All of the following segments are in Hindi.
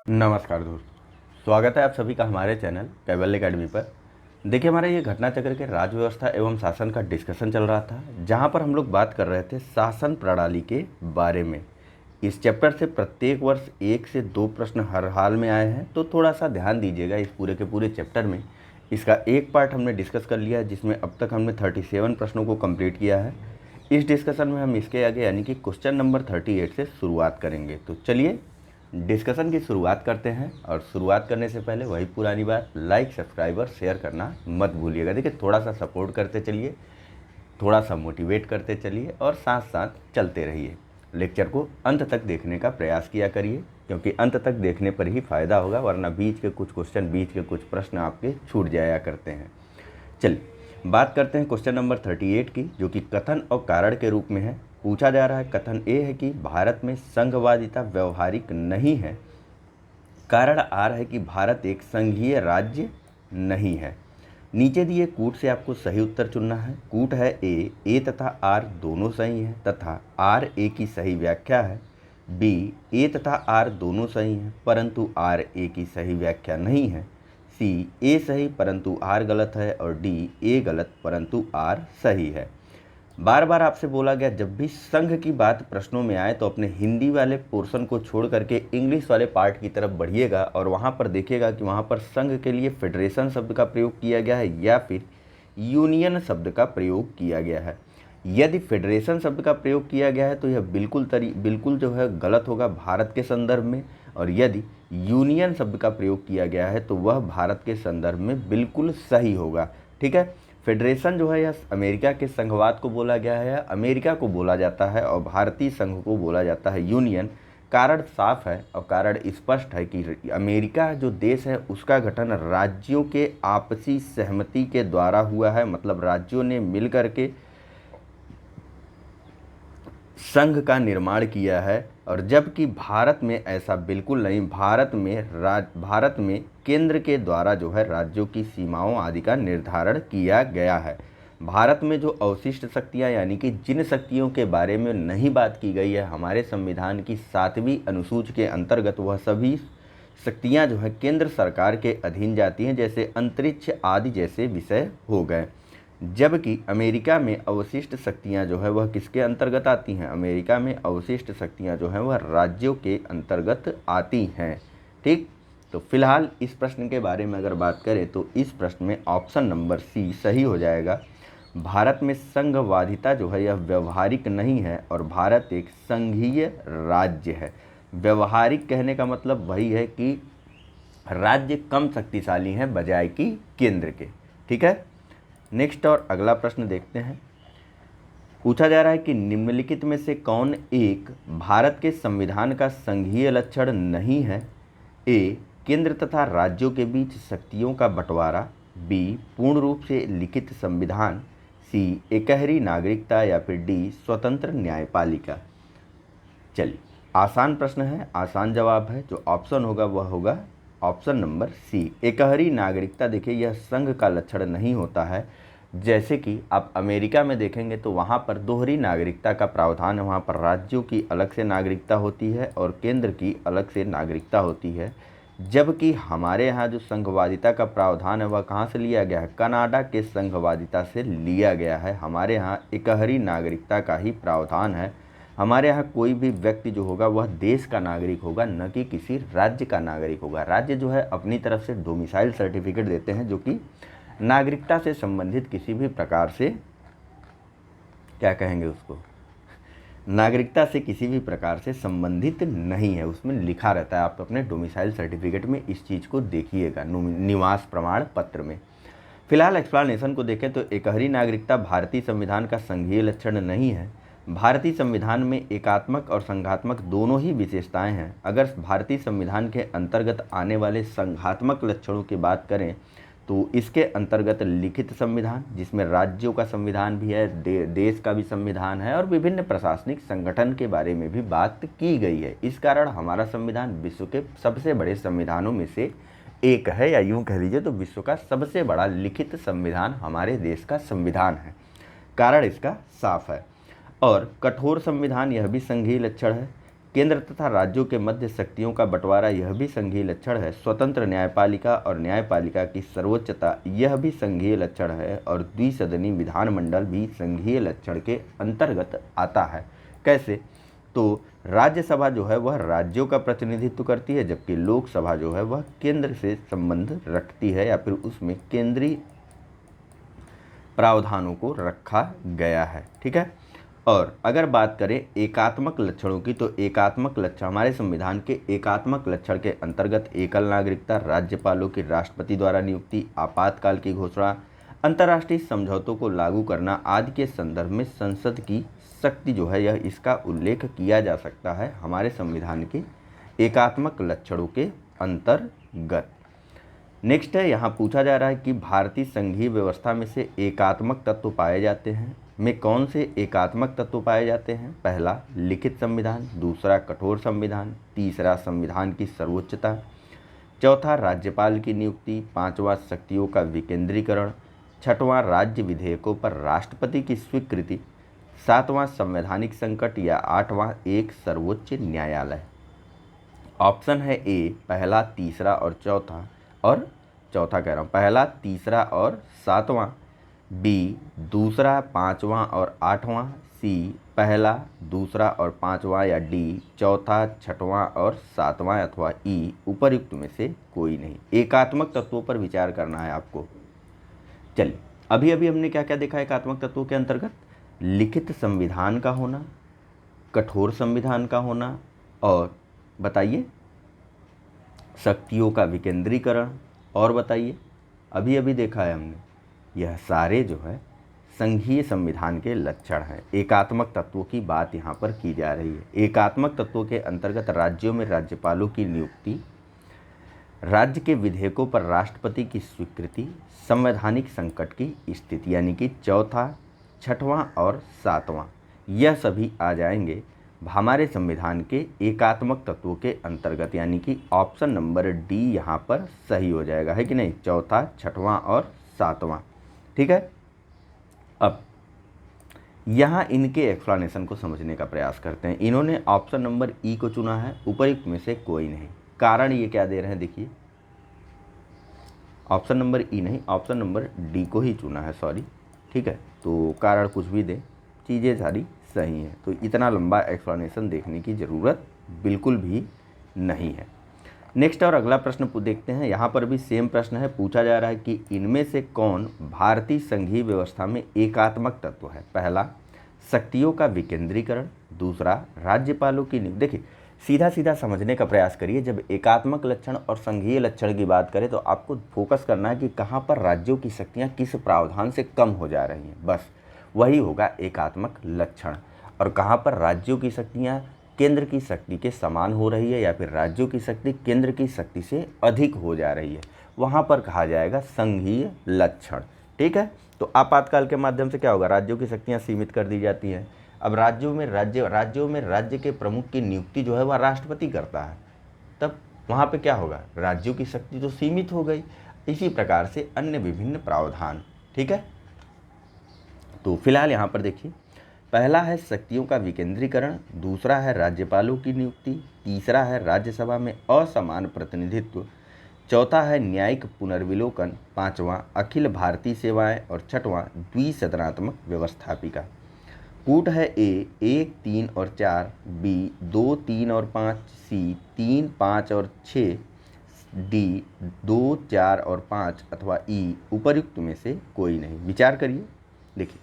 नमस्कार दोस्तों, स्वागत है आप सभी का हमारे चैनल कैबल एकेडमी पर। देखिए, हमारा ये घटना चक्र के राज्य व्यवस्था एवं शासन का डिस्कशन चल रहा था, जहां पर हम लोग बात कर रहे थे शासन प्रणाली के बारे में। इस चैप्टर से प्रत्येक वर्ष 1 से 2 प्रश्न हर हाल में आए हैं, तो थोड़ा सा ध्यान दीजिएगा इस पूरे के पूरे चैप्टर में। इसका एक पार्ट हमने डिस्कस कर लिया है, जिसमें अब तक हमने 37 प्रश्नों को कंप्लीट किया है। इस डिस्कशन में हम इसके आगे यानी कि क्वेश्चन नंबर 38 से शुरुआत करेंगे। तो चलिए डिस्कशन की शुरुआत करते हैं। और शुरुआत करने से पहले वही पुरानी बात, लाइक सब्सक्राइब और शेयर करना मत भूलिएगा। देखिए, थोड़ा सा सपोर्ट करते चलिए, थोड़ा सा मोटिवेट करते चलिए और साथ साथ चलते रहिए। लेक्चर को अंत तक देखने का प्रयास किया करिए, क्योंकि अंत तक देखने पर ही फ़ायदा होगा, वरना बीच के कुछ क्वेश्चन, बीच के कुछ प्रश्न आपके छूट जाया करते हैं। चलिए बात करते हैं क्वेश्चन नंबर 38 की, जो कि कथन और कारण के रूप में है। पूछा जा रहा है, कथन ए है कि भारत में संघवादिता व्यवहारिक नहीं है। कारण आर है कि भारत एक संघीय राज्य नहीं है। नीचे दिए कूट से आपको सही उत्तर चुनना है। कूट है ए तथा आर दोनों सही हैं तथा आर ए की सही व्याख्या है। बी, ए तथा आर दोनों सही हैं परंतु आर ए की सही व्याख्या नहीं है। सी, ए सही परंतु आर गलत है। और डी, ए गलत परंतु आर सही है। बार बार आपसे बोला गया, जब भी संघ की बात प्रश्नों में आए तो अपने हिंदी वाले पोर्शन को छोड़ करके इंग्लिश वाले पार्ट की तरफ बढ़िएगा और वहाँ पर देखिएगा कि वहाँ पर संघ के लिए फेडरेशन शब्द का प्रयोग किया गया है या फिर यूनियन शब्द का प्रयोग किया गया है। यदि फेडरेशन शब्द का प्रयोग किया गया है तो यह बिल्कुल जो है गलत होगा भारत के संदर्भ में, और यदि यूनियन शब्द का प्रयोग किया गया है तो वह भारत के संदर्भ में बिल्कुल सही होगा। ठीक है, फेडरेशन जो है यह अमेरिका के संघवाद को बोला गया है, अमेरिका को बोला जाता है, और भारतीय संघ को बोला जाता है यूनियन। कारण साफ है और कारण स्पष्ट है कि अमेरिका जो देश है उसका गठन राज्यों के आपसी सहमति के द्वारा हुआ है, मतलब राज्यों ने मिलकर के संघ का निर्माण किया है। और जबकि भारत में ऐसा बिल्कुल नहीं, भारत में केंद्र के द्वारा जो है राज्यों की सीमाओं आदि का निर्धारण किया गया है। भारत में जो अवशिष्ट शक्तियां यानी कि जिन शक्तियों के बारे में नहीं बात की गई है हमारे संविधान की 7वीं अनुसूची के अंतर्गत, वह सभी शक्तियां जो है केंद्र सरकार के अधीन जाती हैं, जैसे अंतरिक्ष आदि जैसे विषय हो गए। जबकि अमेरिका में अवशिष्ट शक्तियां जो है वह किसके अंतर्गत आती हैं? अमेरिका में अवशिष्ट शक्तियां जो हैं वह राज्यों के अंतर्गत आती हैं। ठीक, तो फिलहाल इस प्रश्न के बारे में अगर बात करें तो इस प्रश्न में ऑप्शन नंबर सी सही हो जाएगा। भारत में संघवादिता जो है यह व्यवहारिक नहीं है और भारत एक संघीय राज्य है। व्यवहारिक कहने का मतलब वही है कि राज्य कम शक्तिशाली हैं बजाय कि केंद्र के। ठीक है, नेक्स्ट और अगला प्रश्न देखते हैं। पूछा जा रहा है कि निम्नलिखित में से कौन एक भारत के संविधान का संघीय लक्षण नहीं है? ए, केंद्र तथा राज्यों के बीच शक्तियों का बंटवारा। बी, पूर्ण रूप से लिखित संविधान। सी, एकहरी नागरिकता। या फिर डी, स्वतंत्र न्यायपालिका। चलिए, आसान प्रश्न है, आसान जवाब है। जो ऑप्शन होगा वह होगा ऑप्शन नंबर सी, एकहरी नागरिकता। देखिए, यह संघ का लक्षण नहीं होता है। जैसे कि आप अमेरिका में देखेंगे तो वहाँ पर दोहरी नागरिकता का प्रावधान है। वहाँ पर राज्यों की अलग से नागरिकता होती है और केंद्र की अलग से नागरिकता होती है। जबकि हमारे यहाँ जो संघवादिता का प्रावधान है वह कहाँ से लिया गया है? कनाडा के संघवादिता से लिया गया है। हमारे यहाँ एकहरी नागरिकता का ही प्रावधान है। हमारे यहाँ कोई भी व्यक्ति जो होगा वह देश का नागरिक होगा, न कि किसी राज्य का नागरिक होगा। राज्य जो है अपनी तरफ से डोमिसाइल सर्टिफिकेट देते हैं, जो कि नागरिकता से संबंधित किसी भी प्रकार से, क्या कहेंगे उसको, नागरिकता से किसी भी प्रकार से संबंधित नहीं है। उसमें लिखा रहता है, आप अपने डोमिसाइल सर्टिफिकेट में इस चीज़ को देखिएगा, निवास प्रमाण पत्र में। फिलहाल एक्सप्लेनेशन को देखें तो एकहरी नागरिकता भारतीय संविधान का संघीय लक्षण नहीं है। भारतीय संविधान में एकात्मक और संघात्मक दोनों ही विशेषताएं हैं। अगर भारतीय संविधान के अंतर्गत आने वाले संघात्मक लक्षणों की बात करें तो इसके अंतर्गत लिखित संविधान, जिसमें राज्यों का संविधान भी है, देश का भी संविधान है और विभिन्न प्रशासनिक संगठन के बारे में भी बात की गई है। इस कारण हमारा संविधान विश्व के सबसे बड़े संविधानों में से एक है, या यूँ कह लीजिए तो विश्व का सबसे बड़ा लिखित संविधान हमारे देश का संविधान है। कारण इसका साफ है। और कठोर संविधान, यह भी संघीय लक्षण है। केंद्र तथा राज्यों के मध्य शक्तियों का बंटवारा यह भी संघीय लक्षण है। स्वतंत्र न्यायपालिका और न्यायपालिका की सर्वोच्चता यह भी संघीय लक्षण है। और द्विसदनी विधानमंडल भी संघीय लक्षण के अंतर्गत आता है। कैसे? तो राज्यसभा जो है वह राज्यों का प्रतिनिधित्व करती है, जबकि लोकसभा जो है वह केंद्र से संबंध रखती है या फिर उसमें केंद्रीय प्रावधानों को रखा गया है। ठीक है। और अगर बात करें एकात्मक लक्षणों की, तो एकात्मक लक्षण हमारे संविधान के एकात्मक लक्षण के अंतर्गत एकल नागरिकता, राज्यपालों की राष्ट्रपति द्वारा नियुक्ति, आपातकाल की घोषणा, अंतर्राष्ट्रीय समझौतों को लागू करना आदि के संदर्भ में संसद की शक्ति जो है यह इसका उल्लेख किया जा सकता है हमारे संविधान के एकात्मक लक्षणों के अंतर्गत। नेक्स्ट है, यहाँ पूछा जा रहा है कि भारतीय संघीय व्यवस्था में से एकात्मक तत्व पाए जाते हैं में कौन से एकात्मक तत्व पाए जाते हैं? पहला लिखित संविधान, दूसरा कठोर संविधान, तीसरा संविधान की सर्वोच्चता, चौथा राज्यपाल की नियुक्ति, पांचवा शक्तियों का विकेंद्रीकरण, छठवां राज्य विधेयकों पर राष्ट्रपति की स्वीकृति, सातवां संवैधानिक संकट या आठवां एक सर्वोच्च न्यायालय। ऑप्शन है ए पहला, तीसरा और चौथा, और चौथा कह रहा हूँ, पहला, तीसरा और सातवां, बी दूसरा, पांचवां और आठवां, सी पहला, दूसरा और पांचवां, या डी चौथा, छठवां और सातवां, अथवा ई उपर्युक्त में से कोई नहीं। एकात्मक तत्वों पर विचार करना है आपको। चलिए, अभी अभी हमने क्या क्या देखा एकात्मक तत्वों के अंतर्गत? लिखित संविधान का होना, कठोर संविधान का होना, और बताइए शक्तियों का विकेंद्रीकरण, और बताइए अभी अभी देखा है हमने। यह सारे जो है संघीय संविधान के लक्षण हैं। एकात्मक तत्वों की बात यहाँ पर की जा रही है। एकात्मक तत्वों के अंतर्गत राज्यों में राज्यपालों की नियुक्ति, राज्य के विधेयकों पर राष्ट्रपति की स्वीकृति, संवैधानिक संकट की स्थिति, यानी कि चौथा, छठवां और सातवां, यह सभी आ जाएंगे हमारे संविधान के एकात्मक तत्वों के अंतर्गत, यानी कि ऑप्शन नंबर डी यहाँ पर सही हो जाएगा, है कि नहीं? चौथा, छठवां और सातवां। ठीक है। अब यहाँ इनके एक्सप्लेनेशन को समझने का प्रयास करते हैं। इन्होंने ऑप्शन नंबर ई को चुना है, उपर्युक्त में से कोई नहीं। कारण ये क्या दे रहे हैं, देखिए ऑप्शन नंबर ई नहीं, ऑप्शन नंबर डी को ही चुना है, सॉरी। ठीक है, तो कारण कुछ भी दे, चीज़ें सारी सही हैं, तो इतना लंबा एक्सप्लेनेशन देखने की ज़रूरत बिल्कुल भी नहीं है। नेक्स्ट और अगला प्रश्न देखते हैं। यहाँ पर भी सेम प्रश्न है। पूछा जा रहा है कि इनमें से कौन भारतीय संघीय व्यवस्था में एकात्मक तत्व है? पहला शक्तियों का विकेंद्रीकरण, दूसरा राज्यपालों की नियुक्ति। देखिए सीधा सीधा समझने का प्रयास करिए। जब एकात्मक लक्षण और संघीय लक्षण की बात करें तो आपको फोकस करना है कि कहाँ पर राज्यों की शक्तियाँ किस प्रावधान से कम हो जा रही हैं, बस वही होगा एकात्मक लक्षण। और कहाँ पर राज्यों की शक्तियाँ केंद्र की शक्ति के समान हो रही है या फिर राज्यों की शक्ति केंद्र की शक्ति से अधिक हो जा रही है, वहाँ पर कहा जाएगा संघीय लक्षण। ठीक है, तो आपातकाल के माध्यम से क्या होगा, राज्यों की शक्तियाँ सीमित कर दी जाती हैं। अब राज्यों में राज्य के प्रमुख की नियुक्ति जो है वह राष्ट्रपति करता है, तब वहाँ पे क्या होगा, राज्यों की शक्ति तो सीमित हो गई। इसी प्रकार से अन्य विभिन्न प्रावधान। ठीक है, तो फिलहाल यहाँ पर देखिए, पहला है शक्तियों का विकेंद्रीकरण, दूसरा है राज्यपालों की नियुक्ति, तीसरा है राज्यसभा में असमान प्रतिनिधित्व, चौथा है न्यायिक पुनर्विलोकन, पांचवां अखिल भारतीय सेवाएं और छठवां द्विसदनात्मक व्यवस्थापिका। कूट है ए 1, 3 और 4, बी 2, 3 और 5, सी 3, 5 और 6, डी 2, 4 और 5, अथवा ई उपर्युक्त में से कोई नहीं। विचार करिए। देखिए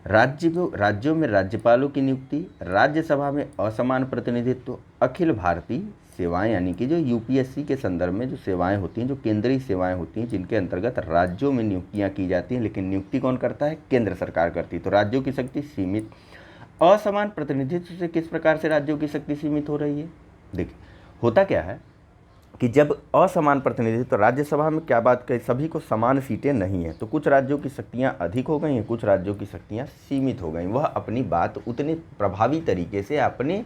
राज्यों में राज्यपालों की नियुक्ति, राज्यसभा में असमान प्रतिनिधित्व, अखिल भारतीय सेवाएं यानी कि जो यूपीएससी के संदर्भ में जो सेवाएं होती हैं, जो केंद्रीय सेवाएं होती हैं, जिनके अंतर्गत राज्यों में नियुक्तियां की जाती हैं, लेकिन नियुक्ति कौन करता है, केंद्र सरकार करती है। तो राज्यों की शक्ति सीमित। असमान प्रतिनिधित्व से किस प्रकार से राज्यों की शक्ति सीमित हो रही है? देखिए होता क्या है कि जब असमान प्रतिनिधित्व, तो राज्यसभा में क्या बात कही, सभी को समान सीटें नहीं हैं, तो कुछ राज्यों की शक्तियां अधिक हो गई हैं, कुछ राज्यों की शक्तियां सीमित हो गई। वह अपनी बात उतने प्रभावी तरीके से, अपने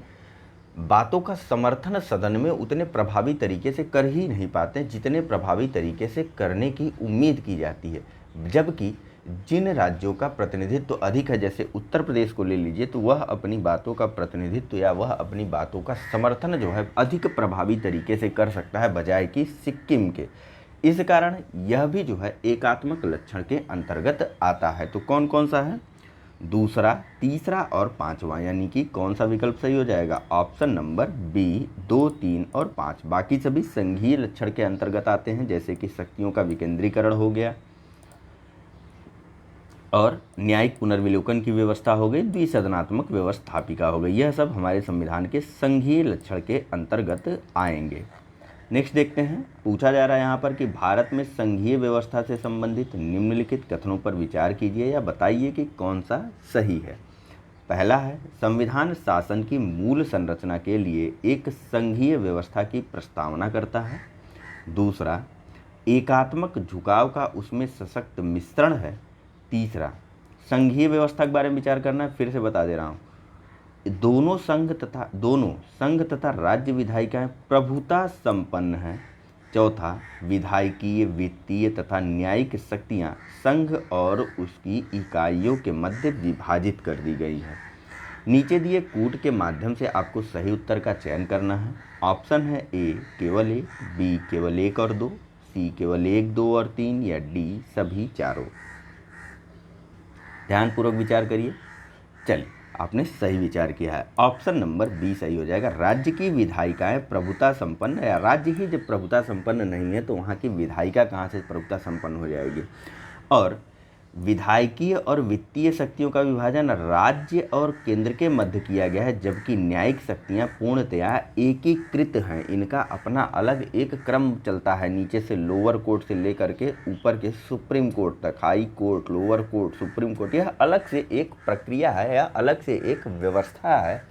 बातों का समर्थन सदन में उतने प्रभावी तरीके से कर ही नहीं पाते जितने प्रभावी तरीके से करने की उम्मीद की जाती है। जबकि जिन राज्यों का प्रतिनिधित्व अधिक है, जैसे उत्तर प्रदेश को ले लीजिए, तो वह अपनी बातों का प्रतिनिधित्व या वह अपनी बातों का समर्थन जो है अधिक प्रभावी तरीके से कर सकता है बजाय कि सिक्किम के। इस कारण यह भी जो है एकात्मक लक्षण के अंतर्गत आता है। तो कौन कौन सा है? दूसरा, तीसरा और पांचवा, यानी कि कौन सा विकल्प सही हो जाएगा? ऑप्शन नंबर बी, 2, 3 और 5। बाकी सभी संघीय लक्षण के अंतर्गत आते हैं, जैसे कि शक्तियों का विकेंद्रीकरण हो गया और न्यायिक पुनर्विलोकन की व्यवस्था हो गई, द्विसदनात्मक व्यवस्थापिका हो गई। यह सब हमारे संविधान के संघीय लक्षण के अंतर्गत आएंगे। नेक्स्ट देखते हैं, पूछा जा रहा है यहाँ पर कि भारत में संघीय व्यवस्था से संबंधित निम्नलिखित कथनों पर विचार कीजिए या बताइए कि कौन सा सही है। पहला है, संविधान शासन की मूल संरचना के लिए एक संघीय व्यवस्था की प्रस्तावना करता है। दूसरा, एकात्मक झुकाव का उसमें सशक्त मिश्रण है। तीसरा, संघीय व्यवस्था के बारे में विचार करना है, फिर से बता दे रहा हूँ, दोनों संघ तथा राज्य विधायिकाएं प्रभुता संपन्न हैं। चौथा, विधायकीय, वित्तीय तथा न्यायिक शक्तियां संघ और उसकी इकाइयों के मध्य विभाजित कर दी गई है। नीचे दिए कूट के माध्यम से आपको सही उत्तर का चयन करना है। ऑप्शन है ए केवल 1, बी केवल 1 और 2, सी केवल 1, 2 और 3 या डी सभी चारों। ध्यानपूर्वक विचार करिए। चलिए, आपने सही विचार किया है, ऑप्शन नंबर बी सही हो जाएगा। राज्य की विधायिकाएं प्रभुता संपन्न, या राज्य ही जब प्रभुता संपन्न नहीं है तो वहाँ की विधायिका कहाँ से प्रभुता संपन्न हो जाएगी। और विधायकीय और वित्तीय शक्तियों का विभाजन राज्य और केंद्र के मध्य किया गया है, जबकि न्यायिक शक्तियां पूर्णतया एकीकृत हैं। इनका अपना अलग एक क्रम चलता है, नीचे से लोअर कोर्ट से लेकर के ऊपर के सुप्रीम कोर्ट तक, high court, lower court, supreme court, यह अलग से एक प्रक्रिया है या अलग से एक व्यवस्था है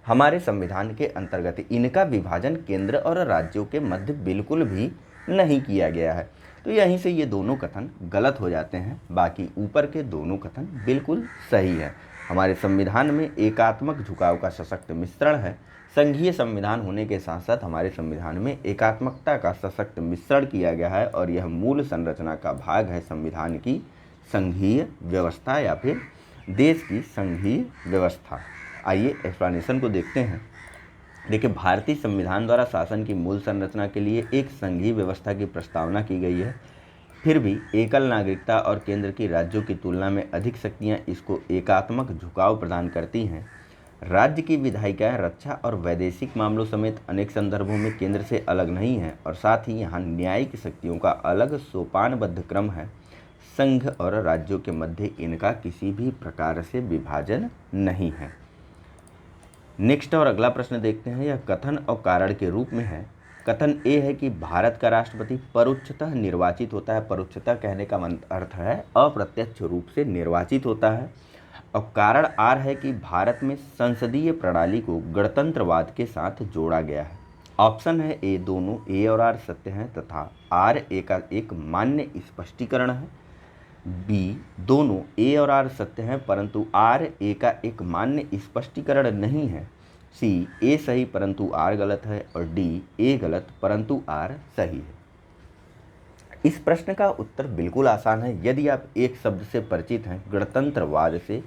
हमारे संविधान के अंतर्गत। इनका विभाजन केंद्र और राज्यों के मध्य बिल्कुल भी नहीं किया गया है। तो यहीं से ये दोनों कथन गलत हो जाते हैं, बाकी ऊपर के दोनों कथन बिल्कुल सही है। हमारे संविधान में एकात्मक झुकाव का सशक्त मिश्रण है। संघीय संविधान होने के साथ साथ हमारे संविधान में एकात्मकता का सशक्त मिश्रण किया गया है और यह मूल संरचना का भाग है संविधान की संघीय व्यवस्था या फिर देश की संघीय व्यवस्था। आइए एक्सप्लेनेशन को देखते हैं। देखिए, भारतीय संविधान द्वारा शासन की मूल संरचना के लिए एक संघीय व्यवस्था की प्रस्तावना की गई है। फिर भी एकल नागरिकता और केंद्र की राज्यों की तुलना में अधिक शक्तियां इसको एकात्मक झुकाव प्रदान करती हैं। राज्य की विधायिकाएं रक्षा और वैदेशिक मामलों समेत अनेक संदर्भों में केंद्र से अलग नहीं हैं और साथ ही यहाँ न्यायिक शक्तियों का अलग सोपानबद्ध क्रम है। संघ और राज्यों के मध्य इनका किसी भी प्रकार से विभाजन नहीं है। नेक्स्ट और अगला प्रश्न देखते हैं, यह कथन और कारण के रूप में है। कथन ए है कि भारत का राष्ट्रपति परोक्षतः निर्वाचित होता है। परोक्षतः कहने का अर्थ है अप्रत्यक्ष रूप से निर्वाचित होता है। और कारण आर है कि भारत में संसदीय प्रणाली को गणतंत्रवाद के साथ जोड़ा गया है। ऑप्शन है ए, दोनों ए और आर सत्य हैं तथा आर ए का एक मान्य स्पष्टीकरण है। बी, दोनों ए और आर सत्य हैं परंतु आर ए का एक मान्य स्पष्टीकरण नहीं है। सी, ए सही परंतु आर गलत है। और डी, ए गलत परंतु आर सही है। इस प्रश्न का उत्तर बिल्कुल आसान है यदि आप एक शब्द से परिचित हैं, गणतंत्रवाद से।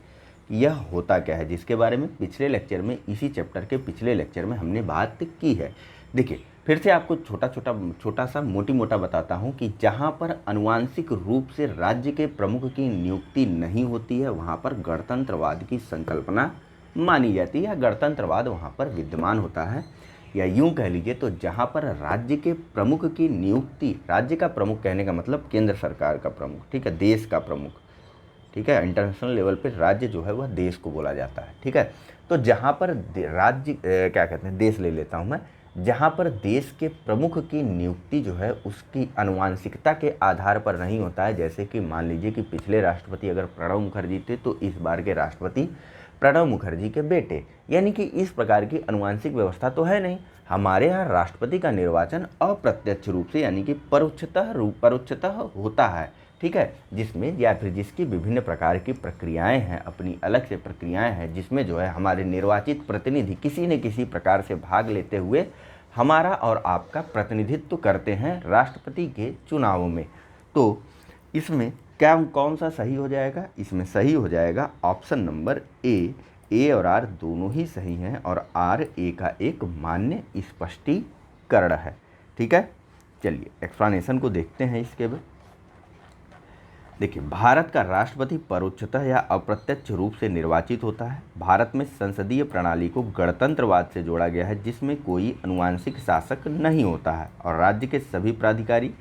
यह होता क्या है, जिसके बारे में पिछले लेक्चर में, इसी चैप्टर के पिछले लेक्चर में हमने बात की है। देखिए, फिर से आपको छोटा सा मोटा बताता हूँ कि जहाँ पर आनुवांशिक रूप से राज्य के प्रमुख की नियुक्ति नहीं होती है, वहाँ पर गणतंत्रवाद की संकल्पना मानी जाती है या गणतंत्रवाद वहाँ पर विद्यमान होता है। या यूँ कह लीजिए तो जहाँ पर राज्य के प्रमुख की नियुक्ति, राज्य का प्रमुख कहने का मतलब केंद्र सरकार का प्रमुख, ठीक है, देश का प्रमुख, ठीक है, इंटरनेशनल लेवल पे राज्य जो है वह देश को बोला जाता है, ठीक है। तो जहाँ पर राज्य क्या कहते हैं, देश ले लेता हूँ मैं, जहाँ पर देश के प्रमुख की नियुक्ति जो है उसकी आनुवांशिकता के आधार पर नहीं होता है। जैसे कि मान लीजिए कि पिछले राष्ट्रपति अगर प्रणब मुखर्जी थे तो इस बार के राष्ट्रपति प्रणब मुखर्जी के बेटे, यानी कि इस प्रकार की आनुवांशिक व्यवस्था तो है नहीं। हमारे यहाँ राष्ट्रपति का निर्वाचन अप्रत्यक्ष रूप से यानी कि परोक्षतः होता है, ठीक है, जिसमें या फिर जिसकी विभिन्न प्रकार की प्रक्रियाएं हैं, अपनी अलग से प्रक्रियाएं हैं, जिसमें जो है हमारे निर्वाचित प्रतिनिधि किसी न किसी प्रकार से भाग लेते हुए हमारा और आपका प्रतिनिधित्व करते हैं राष्ट्रपति के चुनावों में। तो इसमें क्या कौन सा सही हो जाएगा? इसमें सही हो जाएगा ऑप्शन नंबर ए और आर दोनों ही सही हैं और आर ए का एक मान्य स्पष्टीकरण है। ठीक है, चलिए एक्सप्लेनेशन को देखते हैं इसके बाद। देखिए, भारत का राष्ट्रपति परोक्षतः या अप्रत्यक्ष रूप से निर्वाचित होता है। भारत में संसदीय प्रणाली को गणतंत्रवाद से जोड़ा गया है, जिसमें कोई अनुवांशिक शासक नहीं होता है और राज्य के सभी प्राधिकारी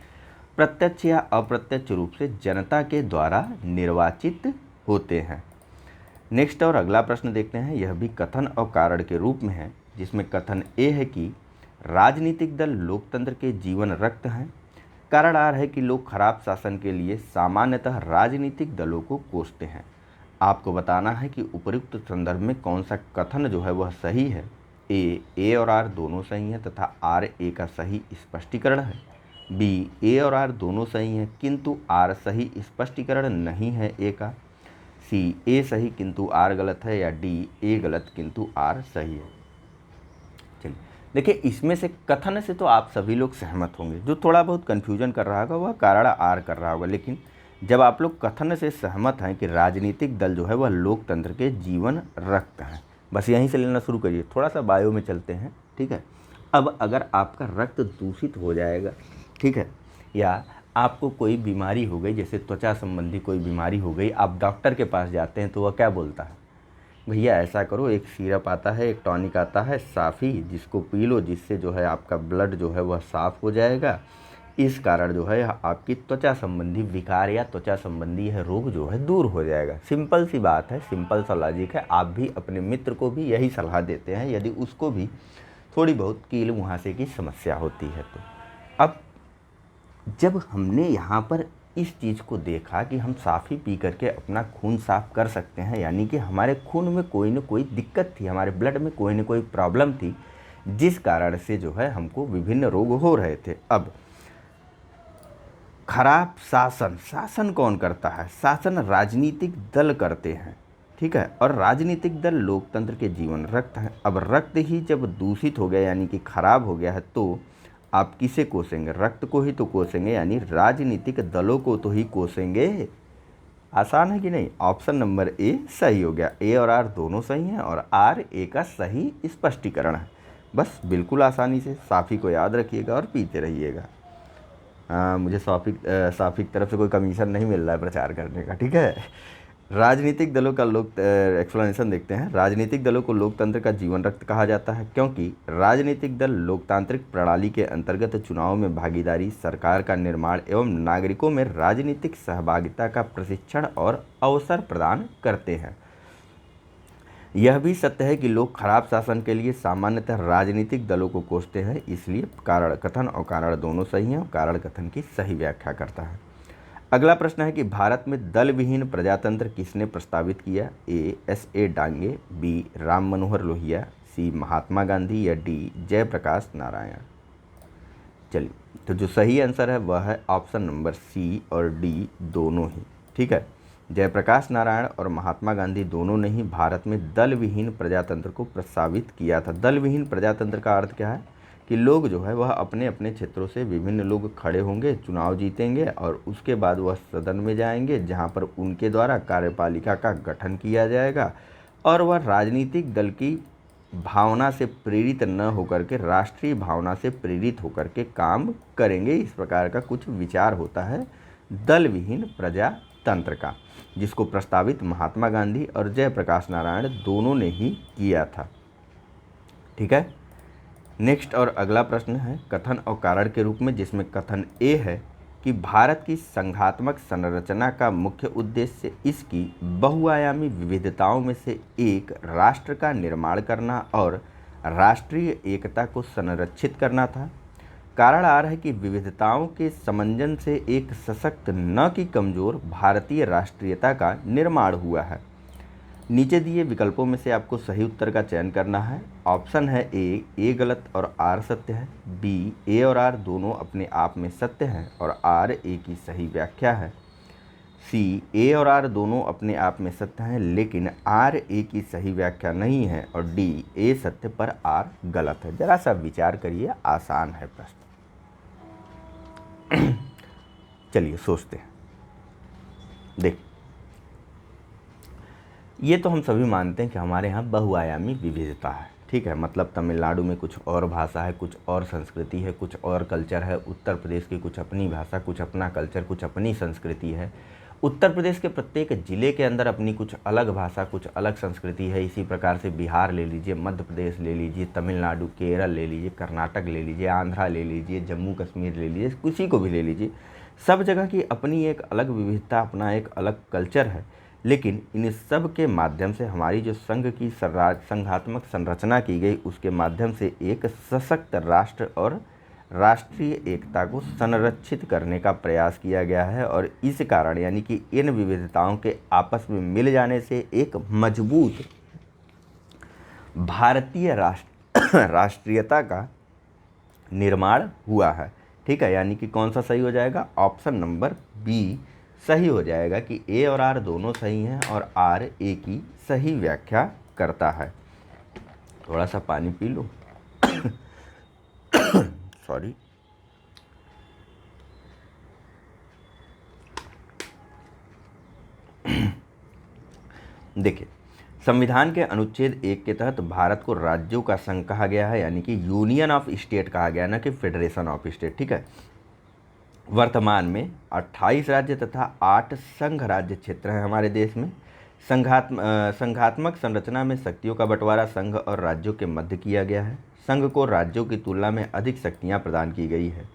प्रत्यक्ष या अप्रत्यक्ष रूप से जनता के द्वारा निर्वाचित होते हैं। नेक्स्ट और अगला प्रश्न देखते हैं, यह भी कथन और कारण के रूप में है, जिसमें कथन ए है कि राजनीतिक दल लोकतंत्र के जीवन रक्त हैं। कारण आर है कि लोग खराब शासन के लिए सामान्यतः राजनीतिक दलों को कोसते हैं। आपको बताना है कि उपयुक्त संदर्भ में कौन सा कथन जो है वह सही है। ए और आर दोनों सही हैं तथा आर ए का सही स्पष्टीकरण है। बी, ए और आर दोनों सही हैं किंतु आर सही स्पष्टीकरण नहीं है ए का। सी, ए सही किंतु आर गलत है, या डी, ए गलत किंतु आर सही है। चलिए देखिए, इसमें से कथन से तो आप सभी लोग सहमत होंगे। जो थोड़ा बहुत कन्फ्यूजन कर रहा होगा वह कारण आर कर रहा होगा, लेकिन जब आप लोग कथन से सहमत हैं कि राजनीतिक दल जो है वह लोकतंत्र के जीवन रक्त हैं, बस यहीं से लेना शुरू करिए। थोड़ा सा बायो में चलते हैं, ठीक है। अब अगर आपका रक्त दूषित हो जाएगा, ठीक है, या आपको कोई बीमारी हो गई, जैसे त्वचा संबंधी कोई बीमारी हो गई, आप डॉक्टर के पास जाते हैं तो वह क्या बोलता है? भैया ऐसा करो, एक सिरप आता है, एक टॉनिक आता है साफ़ी, जिसको पी लो, जिससे जो है आपका ब्लड जो है वह साफ़ हो जाएगा। इस कारण जो है आपकी त्वचा संबंधी विकार या त्वचा संबंधी यह रोग जो है दूर हो जाएगा। सिंपल सी बात है, सिंपल सा लॉजिक है। आप भी अपने मित्र को भी यही सलाह देते हैं यदि उसको भी थोड़ी बहुत कील मुहासे की समस्या होती है तो। अब जब हमने यहाँ पर इस चीज़ को देखा कि हम साफ़ी पी करके अपना खून साफ़ कर सकते हैं, यानी कि हमारे खून में कोई न कोई दिक्कत थी, हमारे ब्लड में कोई न कोई प्रॉब्लम थी, जिस कारण से जो है हमको विभिन्न रोग हो रहे थे। अब खराब शासन, शासन कौन करता है? शासन राजनीतिक दल करते हैं, ठीक है, और राजनीतिक दल लोकतंत्र के जीवन रक्त हैं। अब रक्त ही जब दूषित हो गया यानी कि खराब हो गया है तो आप किसे कोसेंगे? रक्त को ही तो कोसेंगे, यानी राजनीतिक दलों को तो ही कोसेंगे। आसान है कि नहीं? ऑप्शन नंबर ए सही हो गया। ए और आर दोनों सही हैं और आर ए का सही स्पष्टीकरण है। बस बिल्कुल आसानी से साफ़ी को याद रखिएगा और पीते रहिएगा। मुझे साफ़ी की तरफ से कोई कमीशन नहीं मिल रहा है प्रचार करने का, ठीक है। राजनीतिक दलों का एक्सप्लेनेशन देखते हैं। राजनीतिक दलों को लोकतंत्र का जीवन रक्त कहा जाता है क्योंकि राजनीतिक दल लोकतांत्रिक प्रणाली के अंतर्गत चुनाव में भागीदारी, सरकार का निर्माण एवं नागरिकों में राजनीतिक सहभागिता का प्रशिक्षण और अवसर प्रदान करते हैं। यह भी सत्य है कि लोग खराब शासन के लिए सामान्यतः राजनीतिक दलों को कोसते हैं, इसलिए कारण कथन और कारण दोनों सही हैं और कारण कथन की सही व्याख्या करता है। अगला प्रश्न है कि भारत में दल विहीन प्रजातंत्र किसने प्रस्तावित किया? ए, S.A. डांगे, बी, राम मनोहर लोहिया, सी, महात्मा गांधी, या डी, जयप्रकाश नारायण। चलिए, तो जो सही आंसर है वह है ऑप्शन नंबर सी और डी दोनों ही, ठीक है। जयप्रकाश नारायण और महात्मा गांधी दोनों ने ही भारत में दल विहीन प्रजातंत्र को प्रस्तावित किया था। दल विहीन प्रजातंत्र का अर्थ क्या है कि लोग जो है वह अपने अपने क्षेत्रों से विभिन्न लोग खड़े होंगे, चुनाव जीतेंगे और उसके बाद वह सदन में जाएंगे जहां पर उनके द्वारा कार्यपालिका का गठन किया जाएगा और वह राजनीतिक दल की भावना से प्रेरित न होकर के राष्ट्रीय भावना से प्रेरित होकर के काम करेंगे। इस प्रकार का कुछ विचार होता है दल विहीन प्रजातंत्र का, जिसको प्रस्तावित महात्मा गांधी और जयप्रकाश नारायण दोनों ने ही किया था, ठीक है। नेक्स्ट और अगला प्रश्न है कथन और कारण के रूप में, जिसमें कथन ए है कि भारत की संघात्मक संरचना का मुख्य उद्देश्य इसकी बहुआयामी विविधताओं में से एक राष्ट्र का निर्माण करना और राष्ट्रीय एकता को संरक्षित करना था। कारण आ रहा है कि विविधताओं के समंजन से एक सशक्त न कि कमज़ोर भारतीय राष्ट्रीयता का निर्माण हुआ है। नीचे दिए विकल्पों में से आपको सही उत्तर का चयन करना है। ऑप्शन है ए गलत और आर सत्य है, बी, ए और आर दोनों अपने आप में सत्य हैं और आर ए की सही व्याख्या है, सी, ए और आर दोनों अपने आप में सत्य हैं लेकिन आर ए की सही व्याख्या नहीं है, और डी, ए सत्य पर आर गलत है। जरा सा विचार करिए, आसान है प्रश्न। चलिए सोचते हैं। देख, ये तो हम सभी मानते हैं कि हमारे यहाँ बहुआयामी विविधता है, ठीक है। मतलब तमिलनाडु में कुछ और भाषा है, कुछ और संस्कृति है, कुछ और कल्चर है। उत्तर प्रदेश की कुछ अपनी भाषा, कुछ अपना कल्चर, कुछ अपनी संस्कृति है। उत्तर प्रदेश के प्रत्येक ज़िले के अंदर अपनी कुछ अलग भाषा, कुछ अलग संस्कृति है। इसी प्रकार से बिहार ले लीजिए, मध्य प्रदेश ले लीजिए, तमिलनाडु, केरल ले लीजिए, कर्नाटक ले लीजिए, आंध्रा ले लीजिए, जम्मू कश्मीर ले लीजिए, किसी को भी ले लीजिए, सब जगह की अपनी एक अलग विविधता, अपना एक अलग कल्चर है। लेकिन इन सब के माध्यम से हमारी जो संघ की संघात्मक संरचना की गई, उसके माध्यम से एक सशक्त राष्ट्र और राष्ट्रीय एकता को संरक्षित करने का प्रयास किया गया है। और इस कारण यानी कि इन विविधताओं के आपस में मिल जाने से एक मजबूत भारतीय राष्ट्रीयता का निर्माण हुआ है, ठीक है। यानी कि कौन सा सही हो जाएगा? ऑप्शन नंबर बी सही हो जाएगा कि ए और आर दोनों सही हैं और आर ए की सही व्याख्या करता है। थोड़ा सा पानी पी लो। सॉरी। देखिए, संविधान के अनुच्छेद 1 के तहत भारत को राज्यों का संघ कहा गया है, यानी कि यूनियन ऑफ स्टेट कहा गया, ना कि फेडरेशन ऑफ स्टेट, ठीक है। वर्तमान में 28 राज्य तथा 8 संघ राज्य क्षेत्र हैं हमारे देश में। संघात्मक संरचना में शक्तियों का बंटवारा संघ और राज्यों के मध्य किया गया है। संघ को राज्यों की तुलना में अधिक शक्तियां प्रदान की गई है।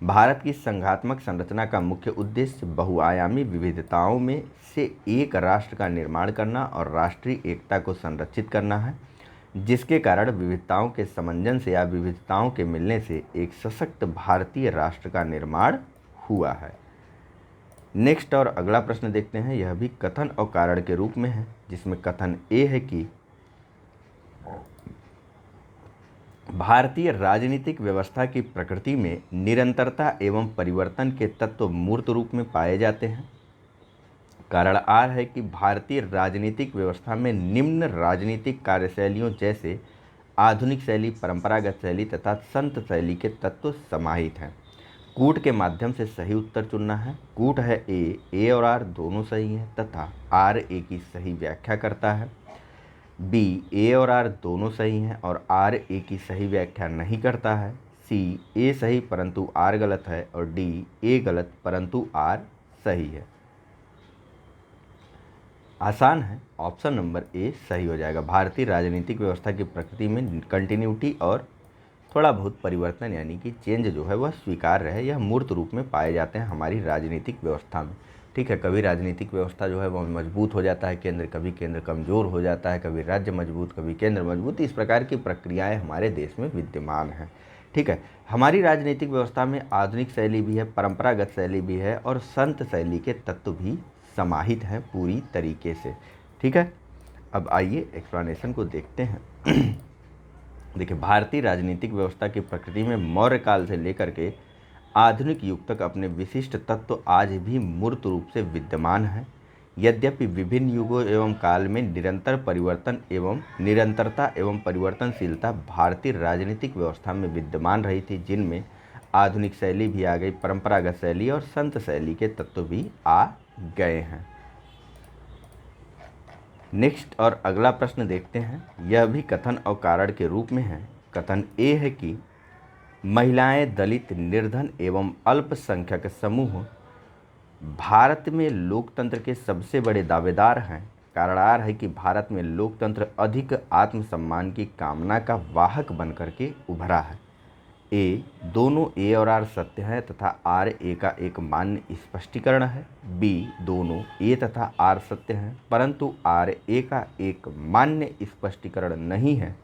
भारत की संघात्मक संरचना का मुख्य उद्देश्य बहुआयामी विविधताओं में से एक राष्ट्र का निर्माण करना और राष्ट्रीय एकता को संरक्षित करना है, जिसके कारण विविधताओं के समंजन से या विविधताओं के मिलने से एक सशक्त भारतीय राष्ट्र का निर्माण हुआ है। नेक्स्ट और अगला प्रश्न देखते हैं। यह भी कथन और कारण के रूप में है, जिसमें कथन ए है कि भारतीय राजनीतिक व्यवस्था की प्रकृति में निरंतरता एवं परिवर्तन के तत्व मूर्त रूप में पाए जाते हैं। कारण आर है कि भारतीय राजनीतिक व्यवस्था में निम्न राजनीतिक कार्यशैलियों जैसे आधुनिक शैली, परंपरागत शैली तथा संत शैली के तत्व समाहित हैं। कूट के माध्यम से सही उत्तर चुनना है। कूट है ए और आर दोनों सही हैं तथा आर ए की सही व्याख्या करता है। बी ए और आर दोनों सही हैं और आर ए की सही व्याख्या नहीं करता है। सी ए सही परंतु आर गलत है और डी ए गलत परंतु आर सही है। आसान है, ऑप्शन नंबर ए सही हो जाएगा। भारतीय राजनीतिक व्यवस्था की प्रकृति में कंटिन्यूटी और थोड़ा बहुत परिवर्तन यानी कि चेंज जो है वह स्वीकार्य है। यह मूर्त रूप में पाए जाते हैं हमारी राजनीतिक व्यवस्था में, ठीक है। कभी राजनीतिक व्यवस्था जो है वह मजबूत हो जाता है केंद्र, कभी केंद्र कमज़ोर हो जाता है, कभी राज्य मजबूत, कभी केंद्र मजबूत। इस प्रकार की प्रक्रियाएँ हमारे देश में विद्यमान हैं, ठीक है। हमारी राजनीतिक व्यवस्था में आधुनिक शैली भी है, परंपरागत शैली भी है और संत शैली के तत्व भी समाहित हैं पूरी तरीके से, ठीक है। अब आइए एक्सप्लेनेशन को देखते हैं। देखिए, भारतीय राजनीतिक व्यवस्था की प्रकृति में मौर्य काल से लेकर के आधुनिक युग तक अपने विशिष्ट तत्व आज भी मूर्त रूप से विद्यमान हैं। यद्यपि विभिन्न युगों एवं काल में निरंतर परिवर्तन एवं निरंतरता एवं परिवर्तनशीलता भारतीय राजनीतिक व्यवस्था में विद्यमान रही थी, जिनमें आधुनिक शैली भी आ गई, परंपरागत शैली और संत शैली के तत्व भी आ गए हैं। नेक्स्ट और अगला प्रश्न देखते हैं। यह भी कथन और कारण के रूप में है। कथन ए है कि महिलाएं, दलित, निर्धन एवं अल्पसंख्यक समूह भारत में लोकतंत्र के सबसे बड़े दावेदार हैं। कारण आर है कि भारत में लोकतंत्र अधिक आत्मसम्मान की कामना का वाहक बनकर के उभरा है। ए दोनों ए और आर सत्य है तथा आर ए का एक मान्य स्पष्टीकरण है। बी दोनों ए तथा आर सत्य हैं परंतु आर ए का एक मान्य स्पष्टीकरण नहीं है।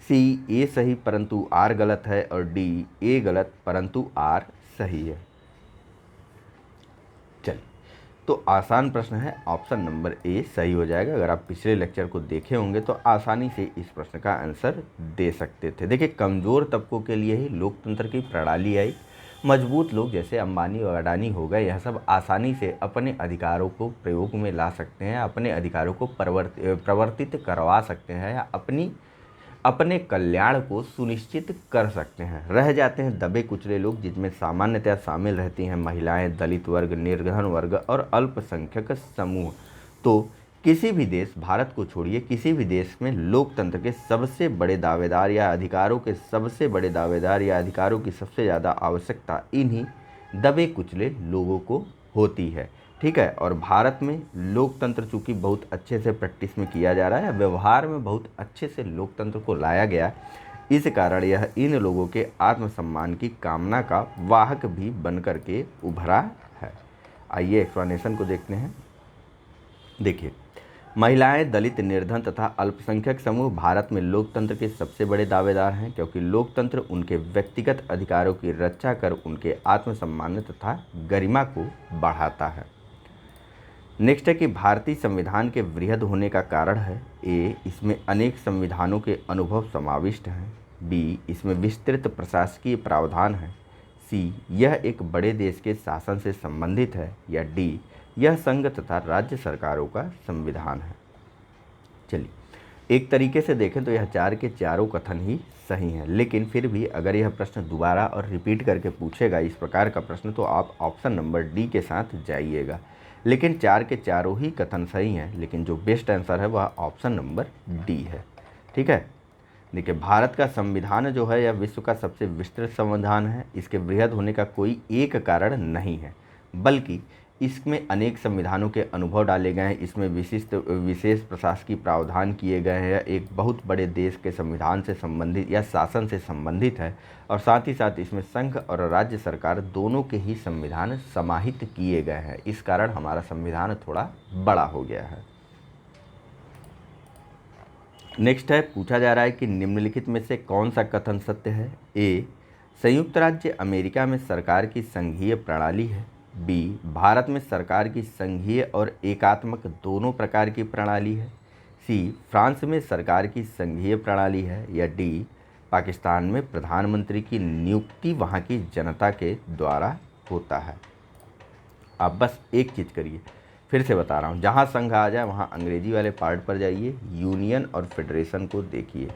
सी ए सही परंतु आर गलत है और डी ए गलत परंतु आर सही है। चलिए, तो आसान प्रश्न है, ऑप्शन नंबर ए सही हो जाएगा। अगर आप पिछले लेक्चर को देखे होंगे तो आसानी से इस प्रश्न का आंसर दे सकते थे। देखिए, कमज़ोर तबकों के लिए ही लोकतंत्र की प्रणाली आई। मजबूत लोग जैसे अंबानी और अडानी हो गए, यह सब आसानी से अपने अधिकारों को प्रयोग में ला सकते हैं, अपने अधिकारों को प्रवर्तित करवा सकते हैं या अपने कल्याण को सुनिश्चित कर सकते हैं। रह जाते हैं दबे कुचले लोग, जिसमें सामान्यतया शामिल रहती हैं महिलाएं, दलित वर्ग, निर्धन वर्ग और अल्पसंख्यक समूह। तो किसी भी देश, भारत को छोड़िए, किसी भी देश में लोकतंत्र के सबसे बड़े दावेदार या अधिकारों के सबसे बड़े दावेदार या अधिकारों की सबसे ज़्यादा आवश्यकता इन्हीं दबे कुचले लोगों को होती है। ठीक है, और भारत में लोकतंत्र चूँकि बहुत अच्छे से प्रैक्टिस में किया जा रहा है, व्यवहार में बहुत अच्छे से लोकतंत्र को लाया गया, इस कारण यह इन लोगों के आत्मसम्मान की कामना का वाहक भी बन करके उभरा है। आइए एक्सप्लेनेशन को देखते हैं। देखिए, महिलाएं, दलित, निर्धन तथा अल्पसंख्यक समूह भारत में लोकतंत्र के सबसे बड़े दावेदार हैं, क्योंकि लोकतंत्र उनके व्यक्तिगत अधिकारों की रक्षा कर उनके आत्मसम्मान तथा गरिमा को बढ़ाता है। नेक्स्ट है कि भारतीय संविधान के वृहद होने का कारण है। ए, इसमें अनेक संविधानों के अनुभव समाविष्ट हैं। बी, इसमें विस्तृत प्रशासकीय प्रावधान है। सी, यह एक बड़े देश के शासन से संबंधित है। या डी, यह संघ तथा राज्य सरकारों का संविधान है। चलिए, एक तरीके से देखें तो यह चार के चारों कथन ही सही हैं, लेकिन फिर भी अगर यह प्रश्न दोबारा और रिपीट करके पूछेगा इस प्रकार का प्रश्न, तो आप ऑप्शन नंबर डी के साथ जाइएगा। लेकिन चार के चारों ही कथन सही हैं, लेकिन जो बेस्ट आंसर है वह ऑप्शन नंबर डी है। ठीक है, देखिए, भारत का संविधान जो है यह विश्व का सबसे विस्तृत संविधान है। इसके वृहद होने का कोई एक कारण नहीं है, बल्कि इसमें अनेक संविधानों के अनुभव डाले गए हैं। इसमें विशेष प्रशासकीय प्रावधान किए गए हैं। एक बहुत बड़े देश के संविधान से संबंधित या शासन से संबंधित है, और साथ ही साथ इसमें संघ और राज्य सरकार दोनों के ही संविधान समाहित किए गए हैं। इस कारण हमारा संविधान थोड़ा बड़ा हो गया है। नेक्स्ट है, पूछा जा रहा है कि निम्नलिखित में से कौन सा कथन सत्य है। ए, संयुक्त राज्य अमेरिका में सरकार की संघीय प्रणाली है। बी, भारत में सरकार की संघीय और एकात्मक दोनों प्रकार की प्रणाली है। सी, फ्रांस में सरकार की संघीय प्रणाली है। या डी, पाकिस्तान में प्रधानमंत्री की नियुक्ति वहाँ की जनता के द्वारा होता है। आप बस एक चीज़ करिए, फिर से बता रहा हूँ, जहाँ संघ आ जाए वहाँ अंग्रेजी वाले पार्ट पर जाइए, यूनियन और फेडरेशन को देखिए।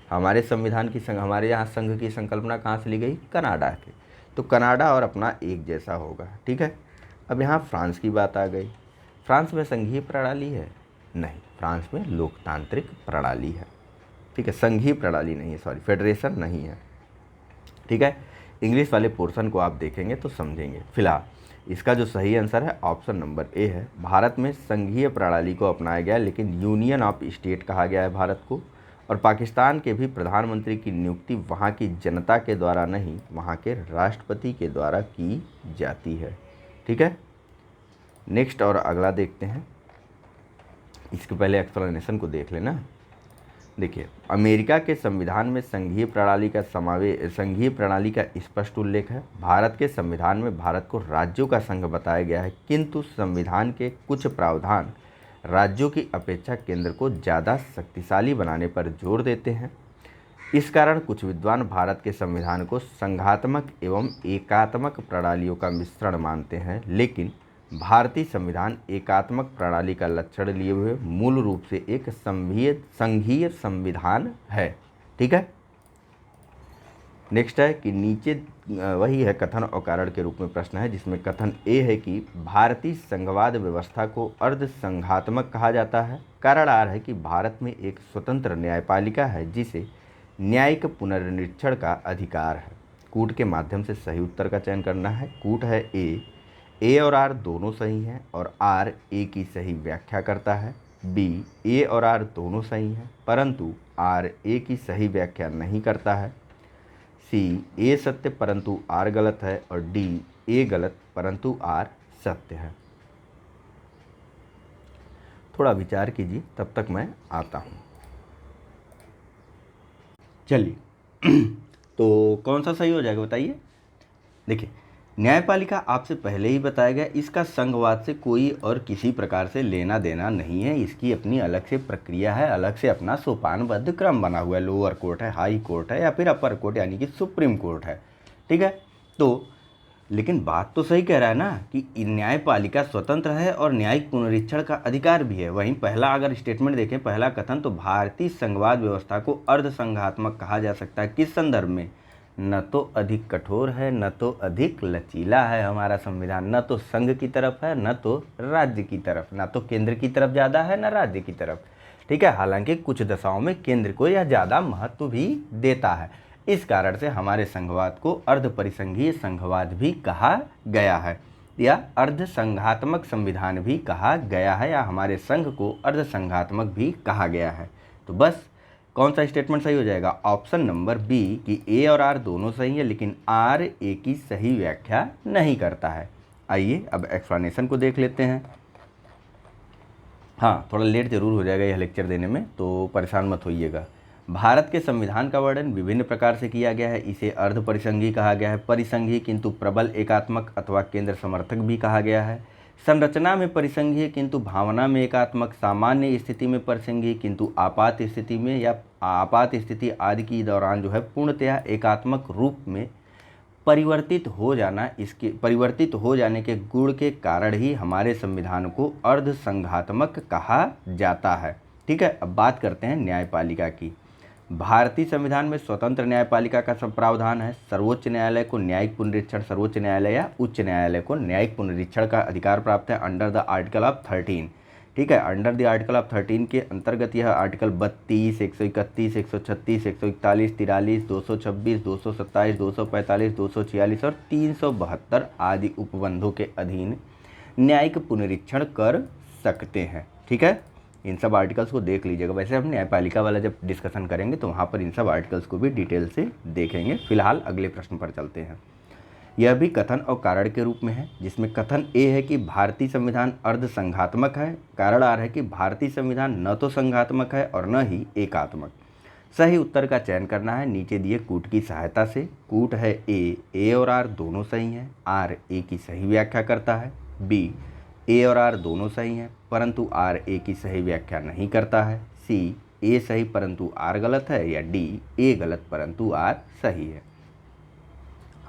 हमारे संविधान की हमारे यहाँ संघ की संकल्पना कहाँ से ली गई? कनाडा के। तो कनाडा और अपना एक जैसा होगा। ठीक है, अब यहाँ फ्रांस की बात आ गई। फ्रांस में संघीय प्रणाली है? नहीं, फ्रांस में लोकतांत्रिक प्रणाली है। ठीक है, संघीय प्रणाली नहीं है, सॉरी, फेडरेशन नहीं है। ठीक है, इंग्लिश वाले पोर्शन को आप देखेंगे तो समझेंगे। फिलहाल इसका जो सही आंसर है ऑप्शन नंबर ए है। भारत में संघीय प्रणाली को अपनाया गया, लेकिन यूनियन ऑफ स्टेट कहा गया है भारत को। और पाकिस्तान के भी प्रधानमंत्री की नियुक्ति वहाँ की जनता के द्वारा नहीं, वहाँ के राष्ट्रपति के द्वारा की जाती है। ठीक है, नेक्स्ट और अगला देखते हैं। इसके पहले एक्सप्लेनेशन को देख लेना। देखिए, अमेरिका के संविधान में संघीय प्रणाली का स्पष्ट उल्लेख है। भारत के संविधान में भारत को राज्यों का संघ बताया गया है, किंतु संविधान के कुछ प्रावधान राज्यों की अपेक्षा केंद्र को ज़्यादा शक्तिशाली बनाने पर जोर देते हैं। इस कारण कुछ विद्वान भारत के संविधान को संघात्मक एवं एकात्मक प्रणालियों का मिश्रण मानते हैं, लेकिन भारतीय संविधान एकात्मक प्रणाली का लक्षण लिए हुए मूल रूप से एक संघीय संविधान है। ठीक है, नेक्स्ट है कि नीचे वही है कथन और कारण के रूप में प्रश्न है, जिसमें कथन ए है कि भारतीय संघवाद व्यवस्था को अर्ध संघात्मक कहा जाता है। कारण आर है कि भारत में एक स्वतंत्र न्यायपालिका है जिसे न्यायिक पुनर्निरीक्षण का अधिकार है। कूट के माध्यम से सही उत्तर का चयन करना है। कूट है ए और आर दोनों सही हैं और आर ए की सही व्याख्या करता है। बी, ए और आर दोनों सही हैं परंतु आर ए की सही व्याख्या नहीं करता है। सी, ए सत्य परंतु आर गलत है। और डी, ए गलत परंतु आर सत्य है। थोड़ा विचार कीजिए, तब तक मैं आता हूँ। चलिए तो कौन सा सही हो जाएगा बताइए। देखिए, न्यायपालिका आपसे पहले ही बताया गया, इसका संघवाद से कोई और किसी प्रकार से लेना देना नहीं है। इसकी अपनी अलग से प्रक्रिया है, अलग से अपना सोपानबद्ध क्रम बना हुआ है। लोअर कोर्ट है, हाई कोर्ट है या फिर अपर कोर्ट यानी कि सुप्रीम कोर्ट है। ठीक है, तो लेकिन बात तो सही कह रहा है ना कि न्यायपालिका स्वतंत्र है और न्यायिक पुनरीक्षण का अधिकार भी है। वहीं पहला अगर स्टेटमेंट देखें, पहला कथन, तो भारतीय संघवाद व्यवस्था को अर्ध संघात्मक कहा जा सकता है। किस संदर्भ में? न तो अधिक कठोर है, न तो अधिक लचीला है हमारा संविधान, न तो संघ की तरफ है, न तो राज्य की तरफ, न तो केंद्र की तरफ ज़्यादा है, न राज्य की तरफ। ठीक है, हालांकि कुछ दशाओं में केंद्र को यह ज़्यादा महत्व भी देता है। इस कारण से हमारे संघवाद को अर्ध परिसंघीय संघवाद भी कहा गया है, या अर्ध संघात्मक संविधान भी कहा गया है, या हमारे संघ को अर्ध संघात्मक भी कहा गया है। तो बस कौन सा स्टेटमेंट सही हो जाएगा? ऑप्शन नंबर बी कि ए और आर दोनों सही है, लेकिन आर ए की सही व्याख्या नहीं करता है। आइए अब एक्सप्लेनेशन को देख लेते हैं। हाँ, थोड़ा लेट जरूर हो जाएगा यह लेक्चर देने में, तो परेशान मत होइएगा। भारत के संविधान का वर्णन विभिन्न प्रकार से किया गया है। इसे अर्ध परिसंघी कहा गया है, परिसंघी किंतु प्रबल एकात्मक अथवा केंद्र समर्थक भी कहा गया है। संरचना में परिसंघीय किंतु भावना में एकात्मक, सामान्य स्थिति में परिसंघीय किंतु आपात स्थिति में या आपात स्थिति आदि की दौरान जो है पूर्णतया एकात्मक रूप में परिवर्तित हो जाने के गुण के कारण ही हमारे संविधान को अर्ध संघात्मक कहा जाता है। ठीक है, अब बात करते हैं न्यायपालिका की। भारतीय संविधान में स्वतंत्र न्यायपालिका का सब प्रावधान है। सर्वोच्च न्यायालय को न्यायिक पुनरीक्षण, सर्वोच्च न्यायालय या उच्च न्यायालय को न्यायिक पुनरीक्षण का अधिकार प्राप्त है अंडर द आर्टिकल ऑफ 13। ठीक है, अंडर द आर्टिकल ऑफ 13 के अंतर्गत यह आर्टिकल 32, 131, 136, 141, 43, 226, 227, 245, 246 और 372 आदि उपबंधों के अधीन न्यायिक पुनरीक्षण कर सकते हैं। ठीक है, इन सब आर्टिकल्स को देख लीजिएगा। वैसे हम न्यायपालिका वाला जब डिस्कशन करेंगे तो वहाँ पर इन सब आर्टिकल्स को भी डिटेल से देखेंगे। फिलहाल अगले प्रश्न पर चलते हैं। यह भी कथन और कारण के रूप में है, जिसमें कथन ए है कि भारतीय संविधान अर्ध संघात्मक है। कारण आर है कि भारतीय संविधान न तो संघात्मक है और न ही एकात्मक। सही उत्तर का चयन करना है नीचे दिए कूट की सहायता से। कूट है ए और आर दोनों सही हैं, आर ए की सही व्याख्या करता है। बी, ए और आर दोनों सही हैं परंतु आर ए की सही व्याख्या नहीं करता है। सी, ए सही परंतु आर गलत है, या डी, ए गलत परंतु आर सही है।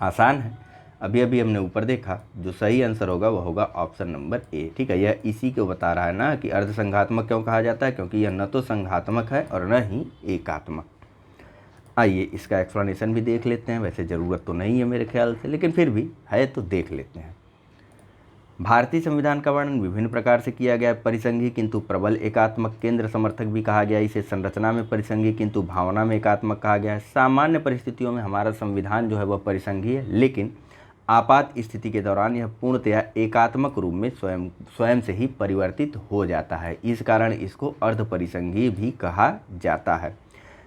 आसान है, अभी अभी हमने ऊपर देखा, जो सही आंसर होगा वह होगा ऑप्शन नंबर ए। ठीक है, यह इसी को बता रहा है ना कि अर्ध संघात्मक क्यों कहा जाता है, क्योंकि यह न तो संघात्मक है और न ही एकात्मक। आइए इसका एक्सप्लेनेशन भी देख लेते हैं। वैसे ज़रूरत तो नहीं है मेरे ख्याल से, लेकिन फिर भी है तो देख लेते हैं। भारतीय संविधान का वर्णन विभिन्न प्रकार से किया गया है। परिसंघी किंतु प्रबल एकात्मक, केंद्र समर्थक भी कहा गया। इसे संरचना में परिसंघी किंतु भावना में एकात्मक कहा गया है। सामान्य परिस्थितियों में हमारा संविधान जो है वह परिसंघी है, लेकिन आपात स्थिति के दौरान यह पूर्णतया एकात्मक रूप में स्वयं से ही परिवर्तित हो जाता है। इस कारण इसको अर्ध परिसंघी भी कहा जाता है।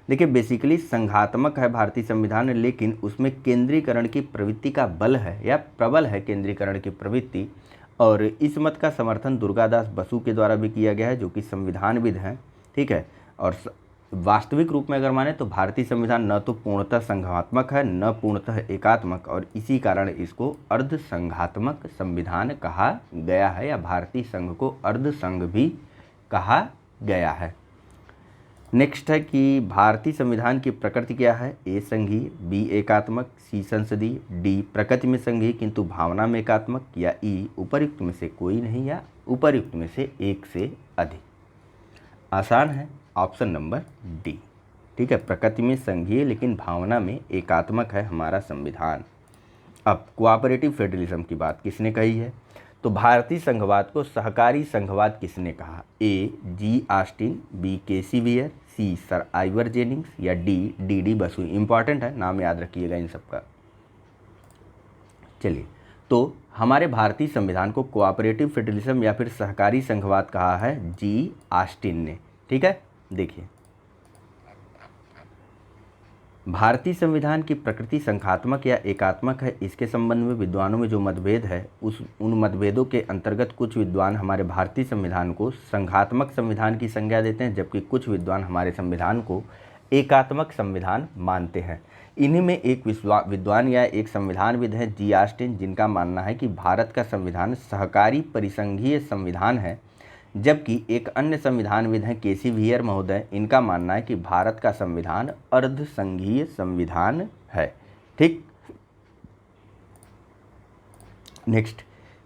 देखिए, बेसिकली संघात्मक है भारतीय संविधान, लेकिन उसमें केंद्रीकरण की प्रवृत्ति का बल है या प्रबल है केंद्रीकरण की प्रवृत्ति। और इस मत का समर्थन दुर्गादास बसु के द्वारा भी किया गया है, जो कि संविधानविद हैं। ठीक है, और वास्तविक रूप में अगर माने तो भारतीय संविधान न तो पूर्णतः संघात्मक है न पूर्णतः एकात्मक, और इसी कारण इसको अर्ध संघात्मक संविधान कहा गया है, या भारतीय संघ को अर्ध संघ भी कहा गया है। नेक्स्ट है कि भारतीय संविधान की प्रकृति क्या है? ए संघीय, बी एकात्मक, सी संसदीय, डी प्रकृति में संघीय किंतु भावना में एकात्मक, या ई उपर्युक्त में से कोई नहीं या उपर्युक्त में से एक से अधिक। आसान है, ऑप्शन नंबर डी। ठीक है, प्रकृति में संघीय लेकिन भावना में एकात्मक है हमारा संविधान। अब कोऑपरेटिव फेडरलिज्म की बात किसने कही है? तो भारतीय संघवाद को सहकारी संघवाद किसने कहा? ए जी ऑस्टिन, बी के सी वियर, सी सर आइवर जेनिंग्स, या D D D Basu. Important है, नाम याद रखिएगा इन सबका। चलिए, तो हमारे भारतीय संविधान को कोऑपरेटिव फेडरलिज्म या फिर सहकारी संघवाद कहा है जी ऑस्टिन ने। ठीक है, देखिए, भारतीय संविधान की प्रकृति संघात्मक या एकात्मक है, इसके संबंध में विद्वानों में जो मतभेद है उन मतभेदों के अंतर्गत कुछ विद्वान हमारे भारतीय संविधान को संघात्मक संविधान की संज्ञा देते हैं, जबकि कुछ विद्वान हमारे संविधान को एकात्मक संविधान मानते हैं। इन्हीं में एक विद्वान या एक संविधानविद हैं जी ऑस्टिन, जिनका मानना है कि भारत का संविधान सहकारी परिसंघीय संविधान है, जबकि एक अन्य संविधानविद हैं के सी वियर महोदय। इनका मानना है कि भारत का संविधान अर्ध संघीय संविधान है। ठीक, नेक्स्ट,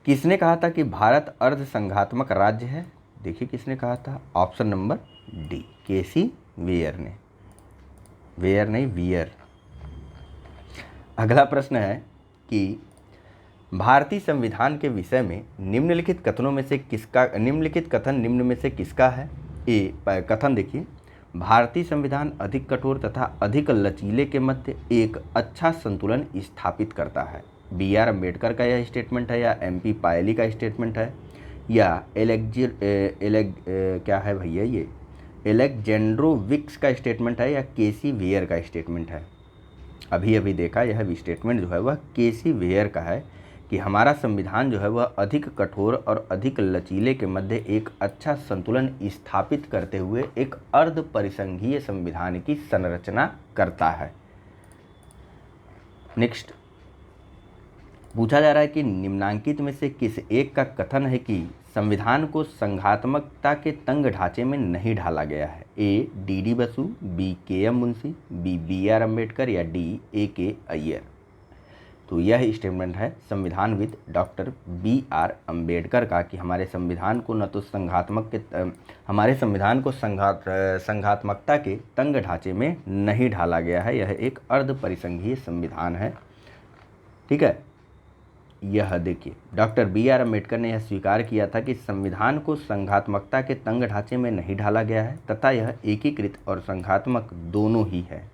किसने कहा था कि भारत अर्ध संघात्मक राज्य है? देखिए किसने कहा था, option number D, K C Wheare ने। वेयर नहीं, वियर। अगला प्रश्न है कि भारतीय संविधान के विषय में निम्नलिखित कथनों में से किसका, निम्नलिखित कथन निम्न में से किसका है? ए कथन देखिए, भारतीय संविधान अधिक कठोर तथा अधिक लचीले के मध्य एक अच्छा संतुलन स्थापित करता है। बी आर अम्बेडकर का यह स्टेटमेंट है, या एम पी पायली का स्टेटमेंट है, या क्या है भैया ये, एलेक्जेंड्रोविक्स का स्टेटमेंट है, या केसी वेयर का स्टेटमेंट है? अभी अभी देखा, यह स्टेटमेंट जो है वह केसी वेयर का है कि हमारा संविधान जो है वह अधिक कठोर और अधिक लचीले के मध्य एक अच्छा संतुलन स्थापित करते हुए एक अर्ध परिसंघीय संविधान की संरचना करता है। नेक्स्ट, पूछा जा रहा है कि निम्नांकित में से किस एक का कथन है कि संविधान को संघात्मकता के तंग ढांचे में नहीं ढाला गया है? A D D Basu, B K M Munshi, B R Ambedkar, या डी ए के अय्यर? तो यह स्टेटमेंट है संविधानविद डॉक्टर बी आर अम्बेडकर का कि हमारे संविधान को न तो हमारे संविधान को संघात्मकता के तंग ढांचे में नहीं ढाला गया है, यह एक अर्ध परिसंघीय संविधान है। ठीक है, यह देखिए डॉक्टर बी आर अम्बेडकर ने यह स्वीकार किया था कि संविधान को संघात्मकता के तंग ढांचे में नहीं ढाला गया है तथा यह एकीकृत और संघात्मक दोनों ही है।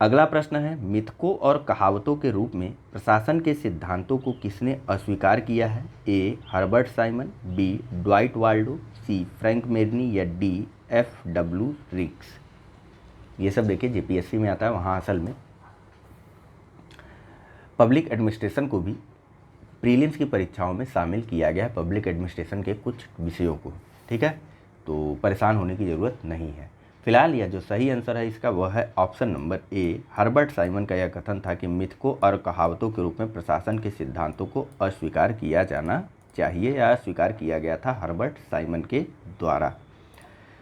अगला प्रश्न है, मिथकों और कहावतों के रूप में प्रशासन के सिद्धांतों को किसने अस्वीकार किया है? A Herbert Simon, B Dwight Waldo, C Frank Marini, या डी एफ डब्ल्यू रिक्स? ये सब देखिए जेपीएससी में आता है, वहाँ असल में पब्लिक एडमिनिस्ट्रेशन को भी प्रीलिम्स की परीक्षाओं में शामिल किया गया है, पब्लिक एडमिनिस्ट्रेशन के कुछ विषयों को। ठीक है, तो परेशान होने की ज़रूरत नहीं है। फिलहाल यह जो सही आंसर है इसका वह है option number A. Herbert Simon का यह कथन था कि मिथकों और कहावतों के रूप में प्रशासन के सिद्धांतों को अस्वीकार किया जाना चाहिए, या अस्वीकार किया गया था हर्बर्ट साइमन के द्वारा।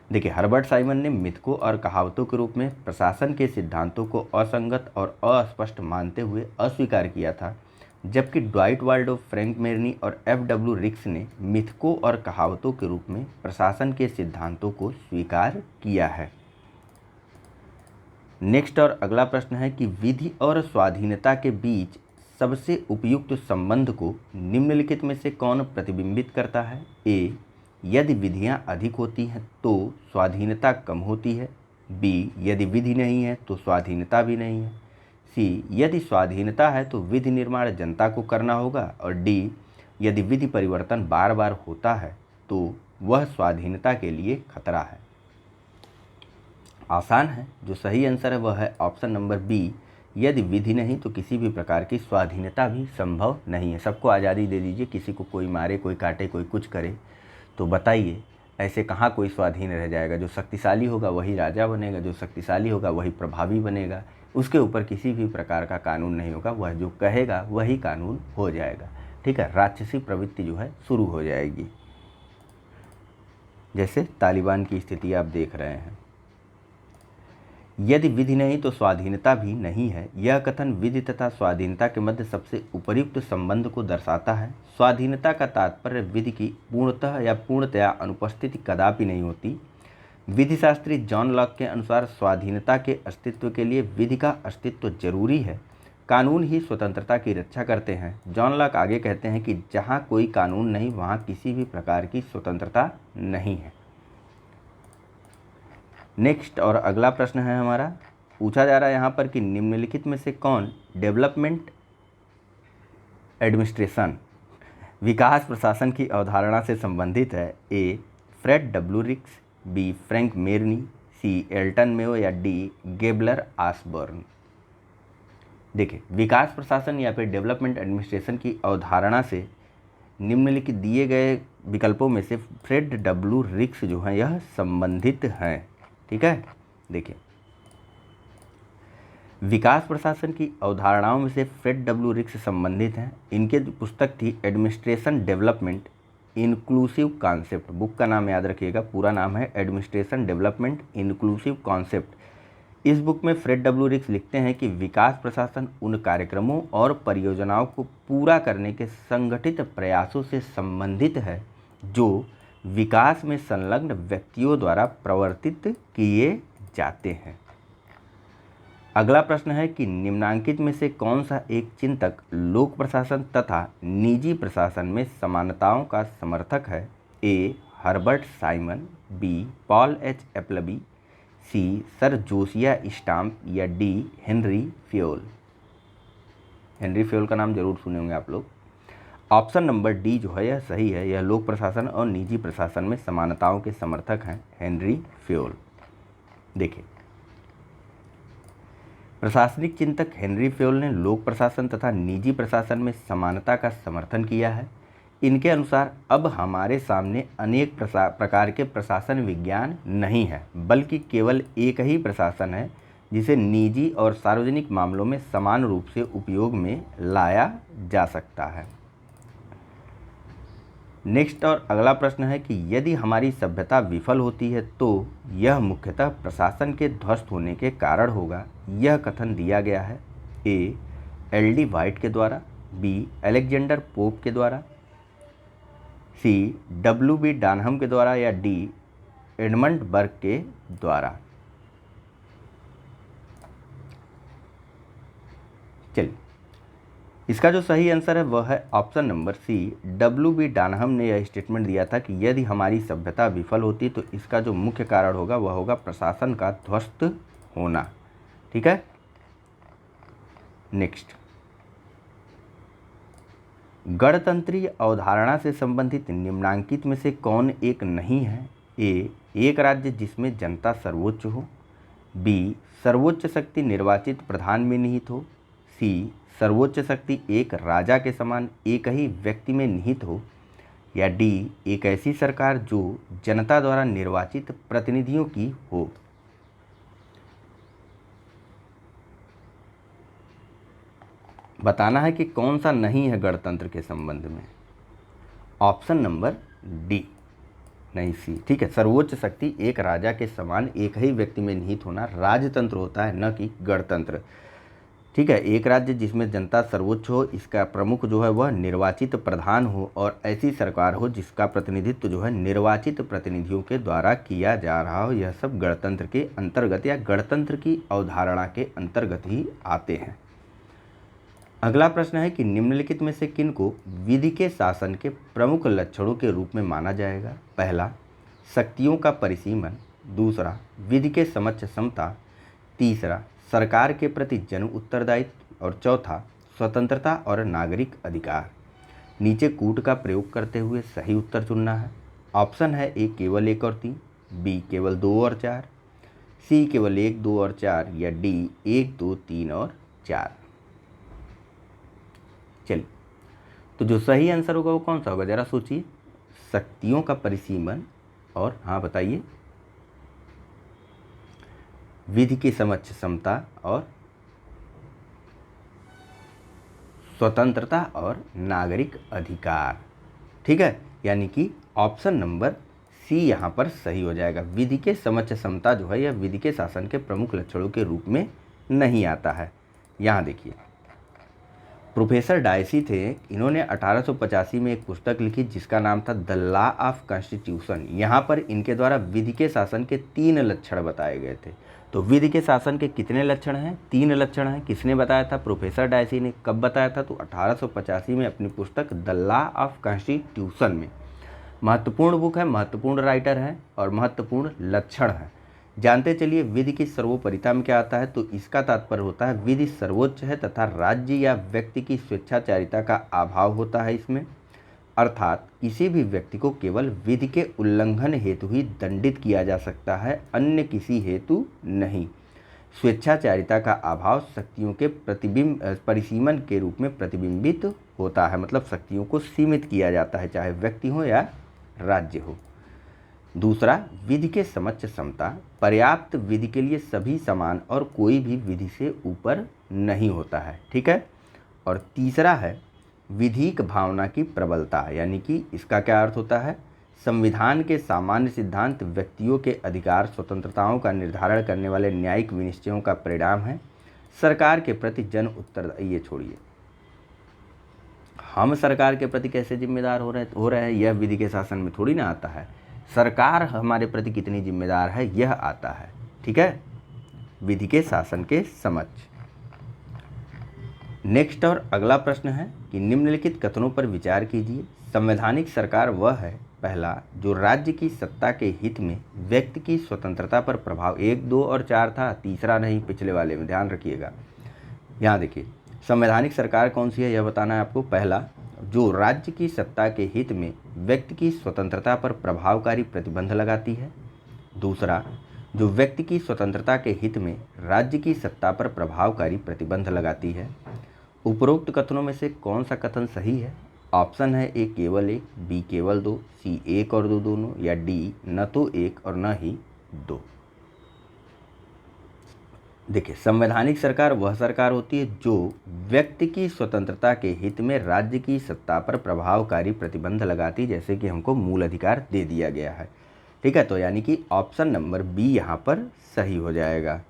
देखिए, हर्बर्ट साइमन ने मिथकों और कहावतों के रूप में प्रशासन के सिद्धांतों को असंगत और अस्पष्ट मानते हुए अस्वीकार किया था, जबकि ड्वाइट वाल्डो, फ्रैंक मेरनी और एफ डब्ल्यू रिक्स ने मिथकों और कहावतों के रूप में प्रशासन के सिद्धांतों को स्वीकार किया है। नेक्स्ट और अगला प्रश्न है कि विधि और स्वाधीनता के बीच सबसे उपयुक्त संबंध को निम्नलिखित में से कौन प्रतिबिंबित करता है? ए यदि विधियां अधिक होती हैं तो स्वाधीनता कम होती है, बी यदि विधि नहीं है तो स्वाधीनता भी नहीं है, सी यदि स्वाधीनता है तो विधि निर्माण जनता को करना होगा, और डी यदि विधि परिवर्तन बार बार होता है तो वह स्वाधीनता के लिए खतरा है। आसान है, जो सही आंसर है वह है ऑप्शन नंबर बी, यदि विधि नहीं तो किसी भी प्रकार की स्वाधीनता भी संभव नहीं है। सबको आज़ादी दे दीजिए, किसी को कोई मारे, कोई काटे, कोई कुछ करे, तो बताइए ऐसे कहाँ कोई स्वाधीन रह जाएगा? जो शक्तिशाली होगा वही राजा बनेगा, जो शक्तिशाली होगा वही प्रभावी बनेगा, उसके ऊपर किसी भी प्रकार का कानून नहीं होगा, वह जो कहेगा वही कानून हो जाएगा। ठीक है, राक्षसी प्रवृत्ति जो है शुरू हो जाएगी, जैसे तालिबान की स्थिति आप देख रहे हैं। यदि विधि नहीं तो स्वाधीनता भी नहीं है, यह कथन विधि तथा स्वाधीनता के मध्य सबसे उपयुक्त संबंध को दर्शाता है। स्वाधीनता का तात्पर्य विधि की पूर्णतः या पूर्णतया अनुपस्थिति कदापि नहीं होती। विधिशास्त्री जॉन लॉक के अनुसार स्वाधीनता के अस्तित्व के लिए विधि का अस्तित्व जरूरी है। कानून ही स्वतंत्रता की रक्षा करते हैं। जॉन लॉक आगे कहते हैं कि जहाँ कोई कानून नहीं वहाँ किसी भी प्रकार की स्वतंत्रता नहीं है। नेक्स्ट और अगला प्रश्न है हमारा, पूछा जा रहा है यहाँ पर कि निम्नलिखित में से कौन डेवलपमेंट एडमिनिस्ट्रेशन, विकास प्रशासन की अवधारणा से संबंधित है? A Fred W Riggs, B Frank Marini, C Elton Mayo, या डी गेबलर आसबर्न? देखिए, विकास प्रशासन या फिर डेवलपमेंट एडमिनिस्ट्रेशन की अवधारणा से निम्नलिखित दिए गए विकल्पों में से फ्रेड डब्ल्यू रिक्स जो हैं यह संबंधित हैं। ठीक है, देखिए विकास प्रशासन की अवधारणाओं में से फ्रेड डब्ल्यू रिक्स संबंधित हैं। इनके जो पुस्तक थी administration development inclusive concept, book का नाम याद रखिएगा, पूरा नाम है एडमिनिस्ट्रेशन डेवलपमेंट इंक्लूसिव कॉन्सेप्ट। इस बुक में फ्रेड डब्ल्यू रिक्स लिखते हैं कि विकास प्रशासन उन कार्यक्रमों और परियोजनाओं को पूरा करने के संगठित प्रयासों से संबंधित है जो विकास में संलग्न व्यक्तियों द्वारा प्रवर्तित किए जाते हैं। अगला प्रश्न है कि निम्नांकित में से कौन सा एक चिंतक लोक प्रशासन तथा निजी प्रशासन में समानताओं का समर्थक है? A. Herbert Simon, B. Paul H Appleby, C. Sir Josiah Stamp या D. Henri Fayol. Henri Fayol का नाम जरूर सुने होंगे आप लोग। ऑप्शन नंबर डी जो है यह सही है। यह लोक प्रशासन और निजी प्रशासन में समानताओं के समर्थक हैं हेनरी फ्योल। देखिए, प्रशासनिक चिंतक हेनरी फ्योल ने लोक प्रशासन तथा निजी प्रशासन में समानता का समर्थन किया है। इनके अनुसार अब हमारे सामने अनेक प्रकार के प्रशासन विज्ञान नहीं है, बल्कि केवल एक ही प्रशासन है जिसे निजी और सार्वजनिक मामलों में समान रूप से उपयोग में लाया जा सकता है। नेक्स्ट और अगला प्रश्न है कि यदि हमारी सभ्यता विफल होती है तो यह मुख्यतः प्रशासन के ध्वस्त होने के कारण होगा। यह कथन दिया गया है ए. एल.डी. वाइट के द्वारा, बी. अलेक्जेंडर पोप के द्वारा, सी. डब्ल्यू.बी. डानहम के द्वारा या डी. एडमंड बर्ग के द्वारा। चलिए, इसका जो सही आंसर है वह है ऑप्शन नंबर सी. डब्ल्यू.बी. डानहम ने यह स्टेटमेंट दिया था कि यदि हमारी सभ्यता विफल होती तो इसका जो मुख्य कारण होगा वह होगा प्रशासन का ध्वस्त होना। ठीक है, नेक्स्ट, गणतंत्रीय अवधारणा से संबंधित निम्नांकित में से कौन एक नहीं है? ए. एक राज्य जिसमें जनता सर्वोच्च हो, बी. सर्वोच्च शक्ति निर्वाचित प्रधान में निहित हो, सी. सर्वोच्च शक्ति एक राजा के समान एक ही व्यक्ति में निहित हो, या डी. एक ऐसी सरकार जो जनता द्वारा निर्वाचित प्रतिनिधियों की हो। बताना है कि कौन सा नहीं है गणतंत्र के संबंध में। ऑप्शन नंबर डी, नहीं सी। ठीक है, सर्वोच्च शक्ति एक राजा के समान एक ही व्यक्ति में निहित होना राजतंत्र होता है, न कि गणतंत्र। ठीक है, एक राज्य जिसमें जनता सर्वोच्च हो, इसका प्रमुख जो है वह निर्वाचित प्रधान हो और ऐसी सरकार हो जिसका प्रतिनिधित्व जो है निर्वाचित प्रतिनिधियों के द्वारा किया जा रहा हो। यह सब गणतंत्र के अंतर्गत या गणतंत्र की अवधारणा के अंतर्गत ही आते हैं। अगला प्रश्न है कि निम्नलिखित में से किन को विधि के शासन के प्रमुख लक्षणों के रूप में माना जाएगा? पहला, शक्तियों का परिसीमन, दूसरा, विधि के समक्ष समता, तीसरा, सरकार के प्रति जन उत्तरदायित्व और चौथा, स्वतंत्रता और नागरिक अधिकार। नीचे कूट का प्रयोग करते हुए सही उत्तर चुनना है। ऑप्शन है ए. केवल 1 और 3, बी. केवल 2 और 4, सी. केवल 1, 2 और 4 या डी. 1, 2, 3 और 4। चलिए, तो जो सही आंसर होगा वो कौन सा होगा, जरा सोचिए। शक्तियों का परिसीमन और हाँ बताइए, विधि के समक्ष समता और स्वतंत्रता और नागरिक अधिकार। ठीक है, यानी कि ऑप्शन नंबर सी यहाँ पर सही हो जाएगा। विधि के समक्ष समता जो है यह विधि के शासन के प्रमुख लक्षणों के रूप में नहीं आता है। यहाँ देखिए, प्रोफेसर डायसी थे, इन्होंने 1885 में एक पुस्तक लिखी जिसका नाम था द लॉ ऑफ कॉन्स्टिट्यूशन। यहाँ पर इनके द्वारा विधि के शासन के 3 लक्षण बताए गए थे। तो विधि के शासन के कितने लक्षण हैं? 3 लक्षण हैं। किसने बताया था? प्रोफेसर डायसी ने। कब बताया था? तो 1885 में अपनी पुस्तक द लॉ ऑफ कॉन्स्टिट्यूशन में। महत्वपूर्ण बुक है, महत्वपूर्ण राइटर है और महत्वपूर्ण लक्षण है। जानते चलिए विधि की सर्वोपरिता में क्या आता है। तो इसका तात्पर्य होता है विधि सर्वोच्च है तथा राज्य या व्यक्ति की स्वेच्छाचारिता का अभाव होता है इसमें, अर्थात किसी भी व्यक्ति को केवल विधि के उल्लंघन हेतु ही दंडित किया जा सकता है, अन्य किसी हेतु नहीं। स्वेच्छाचारिता का अभाव शक्तियों के परिसीमन के रूप में प्रतिबिंबित होता है, मतलब शक्तियों को सीमित किया जाता है, चाहे व्यक्ति हो या राज्य हो। दूसरा, विधि के समक्ष समता, पर्याप्त विधि के लिए सभी समान और कोई भी विधि से ऊपर नहीं होता है। ठीक है। और तीसरा है विधिक भावना की प्रबलता, यानी कि इसका क्या अर्थ होता है, संविधान के सामान्य सिद्धांत व्यक्तियों के अधिकार स्वतंत्रताओं का निर्धारण करने वाले न्यायिक विनिश्चयों का परिणाम है। सरकार के प्रति जन उत्तरदायी, ये छोड़िए, हम सरकार के प्रति कैसे जिम्मेदार हो रहे हैं यह विधि के शासन में थोड़ी ना आता है। सरकार हमारे प्रति कितनी जिम्मेदार है यह आता है, ठीक है, विधि के शासन के समक्ष। नेक्स्ट और अगला प्रश्न है कि निम्नलिखित कथनों पर विचार कीजिए। संवैधानिक सरकार वह है, पहला, जो राज्य की सत्ता के हित में व्यक्ति की स्वतंत्रता पर प्रभाव, 1, 2 और 4 था, तीसरा नहीं, पिछले वाले में ध्यान रखिएगा। यहाँ देखिए, संवैधानिक सरकार कौन सी है यह बताना है आपको। पहला, जो राज्य की सत्ता के हित में व्यक्ति की स्वतंत्रता पर प्रभावकारी प्रतिबंध लगाती है। दूसरा, जो व्यक्ति की स्वतंत्रता के हित में राज्य की सत्ता पर प्रभावकारी प्रतिबंध लगाती है। उपरोक्त कथनों में से कौन सा कथन सही है? ऑप्शन है ए केवल 1, बी केवल 2, सी 1 और 2 दोनों, या डी न तो 1 और न ही 2। देखिए, संवैधानिक सरकार वह सरकार होती है जो व्यक्ति की स्वतंत्रता के हित में राज्य की सत्ता पर प्रभावकारी प्रतिबंध लगाती, जैसे कि हमको मूल अधिकार दे दिया गया है, ठीक है। तो यानी कि ऑप्शन नंबर बी यहाँ पर सही हो जाएगा।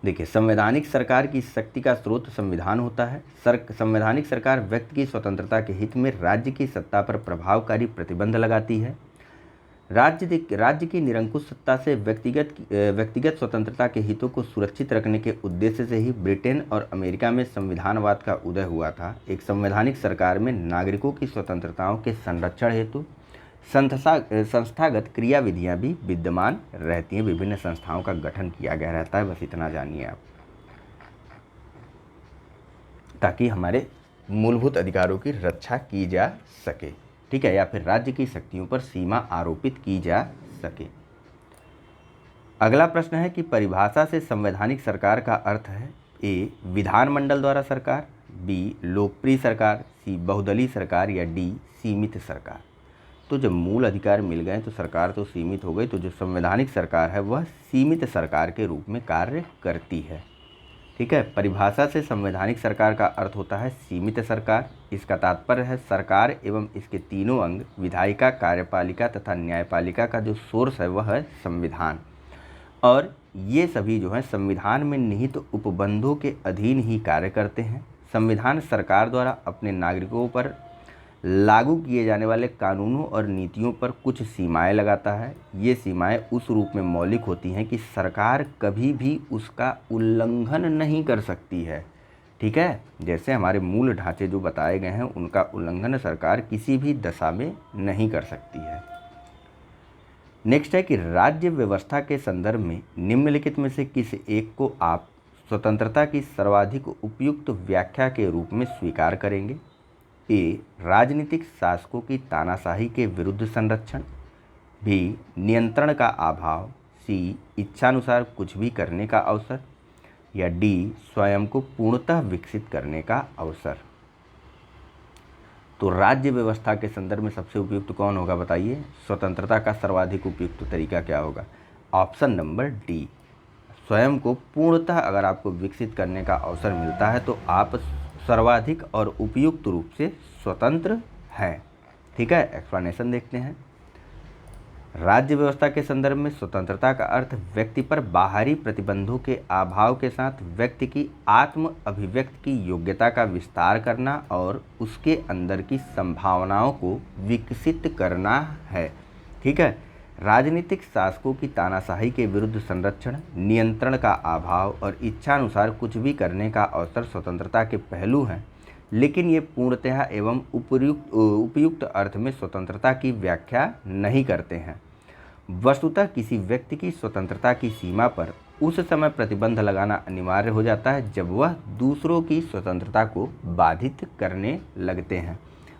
देखिए, संवैधानिक सरकार की शक्ति का स्रोत संविधान होता है। संवैधानिक सरकार व्यक्ति की स्वतंत्रता के हित में राज्य की सत्ता पर प्रभावकारी प्रतिबंध लगाती है। राज्य की निरंकुश सत्ता से व्यक्तिगत स्वतंत्रता के हितों को सुरक्षित रखने के उद्देश्य से ही ब्रिटेन और अमेरिका में संविधानवाद का उदय हुआ था। एक संवैधानिक सरकार में नागरिकों की स्वतंत्रताओं के संरक्षण हेतु संस्थागत क्रियाविधियां भी विद्यमान रहती हैं। विभिन्न संस्थाओं का गठन किया गया रहता है, बस इतना जानिए आप, ताकि हमारे मूलभूत अधिकारों की रक्षा की जा सके, ठीक है, या फिर राज्य की शक्तियों पर सीमा आरोपित की जा सके। अगला प्रश्न है कि परिभाषा से संवैधानिक सरकार का अर्थ है। ए, विधानमंडल द्वारा सरकार, बी, लोकप्रिय सरकार, सी, बहुदलीय सरकार, या डी, सीमित सरकार। तो जब मूल अधिकार मिल गए तो सरकार तो सीमित हो गई, तो जो संवैधानिक सरकार है वह सीमित सरकार के रूप में कार्य करती है, ठीक है। परिभाषा से संवैधानिक सरकार का अर्थ होता है सीमित सरकार। इसका तात्पर्य है सरकार एवं इसके तीनों अंग, विधायिका, कार्यपालिका तथा न्यायपालिका का जो सोर्स है वह है संविधान, और ये सभी जो है संविधान में निहित उपबंधों के अधीन ही कार्य करते हैं। संविधान सरकार द्वारा अपने नागरिकों पर लागू किए जाने वाले कानूनों और नीतियों पर कुछ सीमाएं लगाता है। ये सीमाएं उस रूप में मौलिक होती हैं कि सरकार कभी भी उसका उल्लंघन नहीं कर सकती है, ठीक है। जैसे हमारे मूल ढांचे जो बताए गए हैं उनका उल्लंघन सरकार किसी भी दशा में नहीं कर सकती है। नेक्स्ट है कि राज्य व्यवस्था के संदर्भ में निम्नलिखित में से किस एक को आप स्वतंत्रता की सर्वाधिक उपयुक्त व्याख्या के रूप में स्वीकार करेंगे? ए, राजनीतिक शासकों की तानाशाही के विरुद्ध संरक्षण, बी, नियंत्रण का अभाव, सी, इच्छानुसार कुछ भी करने का अवसर, या डी, स्वयं को पूर्णतः विकसित करने का अवसर। तो राज्य व्यवस्था के संदर्भ में सबसे उपयुक्त कौन होगा बताइए? स्वतंत्रता का सर्वाधिक उपयुक्त तरीका क्या होगा? ऑप्शन नंबर डी, स्वयं को पूर्णतः अगर आपको विकसित करने का अवसर मिलता है तो आप सर्वाधिक और उपयुक्त रूप से स्वतंत्र हैं, ठीक है। एक्सप्लेनेशन देखते हैं। राज्य व्यवस्था के संदर्भ में स्वतंत्रता का अर्थ व्यक्ति पर बाहरी प्रतिबंधों के अभाव के साथ व्यक्ति की आत्म अभिव्यक्ति की योग्यता का विस्तार करना और उसके अंदर की संभावनाओं को विकसित करना है, ठीक है। राजनीतिक शासकों की तानाशाही के विरुद्ध संरक्षण, नियंत्रण का अभाव और इच्छानुसार कुछ भी करने का अवसर स्वतंत्रता के पहलू हैं, लेकिन ये पूर्णतः एवं उपयुक्त अर्थ में स्वतंत्रता की व्याख्या नहीं करते हैं। वस्तुतः किसी व्यक्ति की स्वतंत्रता की सीमा पर उस समय प्रतिबंध लगाना अनिवार्य हो जाता है जब वह दूसरों की स्वतंत्रता को बाधित करने लगते हैं।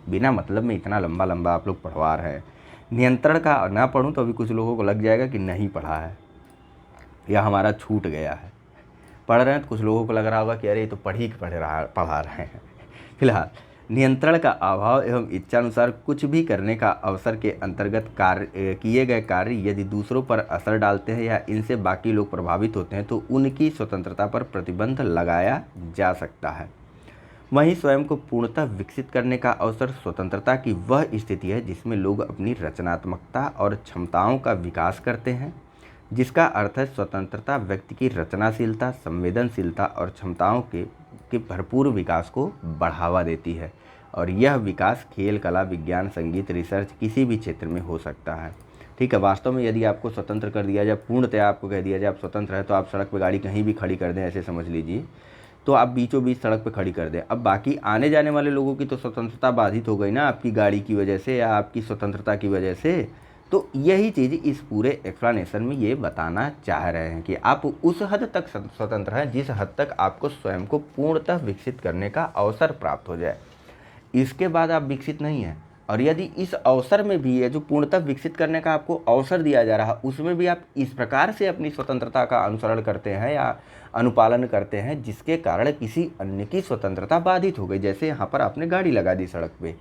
बिना मतलब में इतना लंबा लंबा आप लोग पढ़वा रहे हैं। नियंत्रण का ना पढ़ूं तो अभी कुछ लोगों को लग जाएगा कि नहीं पढ़ा है या हमारा छूट गया है। पढ़ रहे हैं तो कुछ लोगों को लग रहा होगा कि अरे ये तो पढ़ा रहे हैं। फिलहाल नियंत्रण का अभाव एवं इच्छानुसार कुछ भी करने का अवसर के अंतर्गत किए गए कार्य यदि दूसरों पर असर डालते हैं या इनसे बाकी लोग प्रभावित होते हैं तो उनकी स्वतंत्रता पर प्रतिबंध लगाया जा सकता है। वहीं स्वयं को पूर्णतः विकसित करने का अवसर स्वतंत्रता की वह स्थिति है जिसमें लोग अपनी रचनात्मकता और क्षमताओं का विकास करते हैं, जिसका अर्थ है स्वतंत्रता व्यक्ति की रचनाशीलता, संवेदनशीलता और क्षमताओं के भरपूर विकास को बढ़ावा देती है। और यह विकास खेल, कला, विज्ञान, संगीत, रिसर्च किसी भी क्षेत्र में हो सकता है। ठीक है, वास्तव में यदि आपको स्वतंत्र कर दिया जाए, पूर्णतया आपको कह दिया जाए आप स्वतंत्र है, तो आप सड़क पर गाड़ी कहीं भी खड़ी कर दें, ऐसे समझ लीजिए, तो आप बीचों बीच सड़क पर खड़ी कर दें। अब बाकी आने जाने वाले लोगों की तो स्वतंत्रता बाधित हो गई ना, आपकी गाड़ी की वजह से या आपकी स्वतंत्रता की वजह से। तो यही चीज़ इस पूरे एक्सप्लेनेशन में ये बताना चाह रहे हैं कि आप उस हद तक स्वतंत्र हैं जिस हद तक आपको स्वयं को पूर्णतः विकसित करने का अवसर प्राप्त हो जाए। इसके बाद आप विकसित नहीं हैं, और यदि इस अवसर में भी है जो पूर्णतः विकसित करने का आपको अवसर दिया जा रहा है, उसमें भी आप इस प्रकार से अपनी स्वतंत्रता का अनुसरण करते हैं या अनुपालन करते हैं जिसके कारण किसी अन्य की स्वतंत्रता बाधित हो गई, जैसे यहाँ पर आपने गाड़ी लगा दी सड़क पे,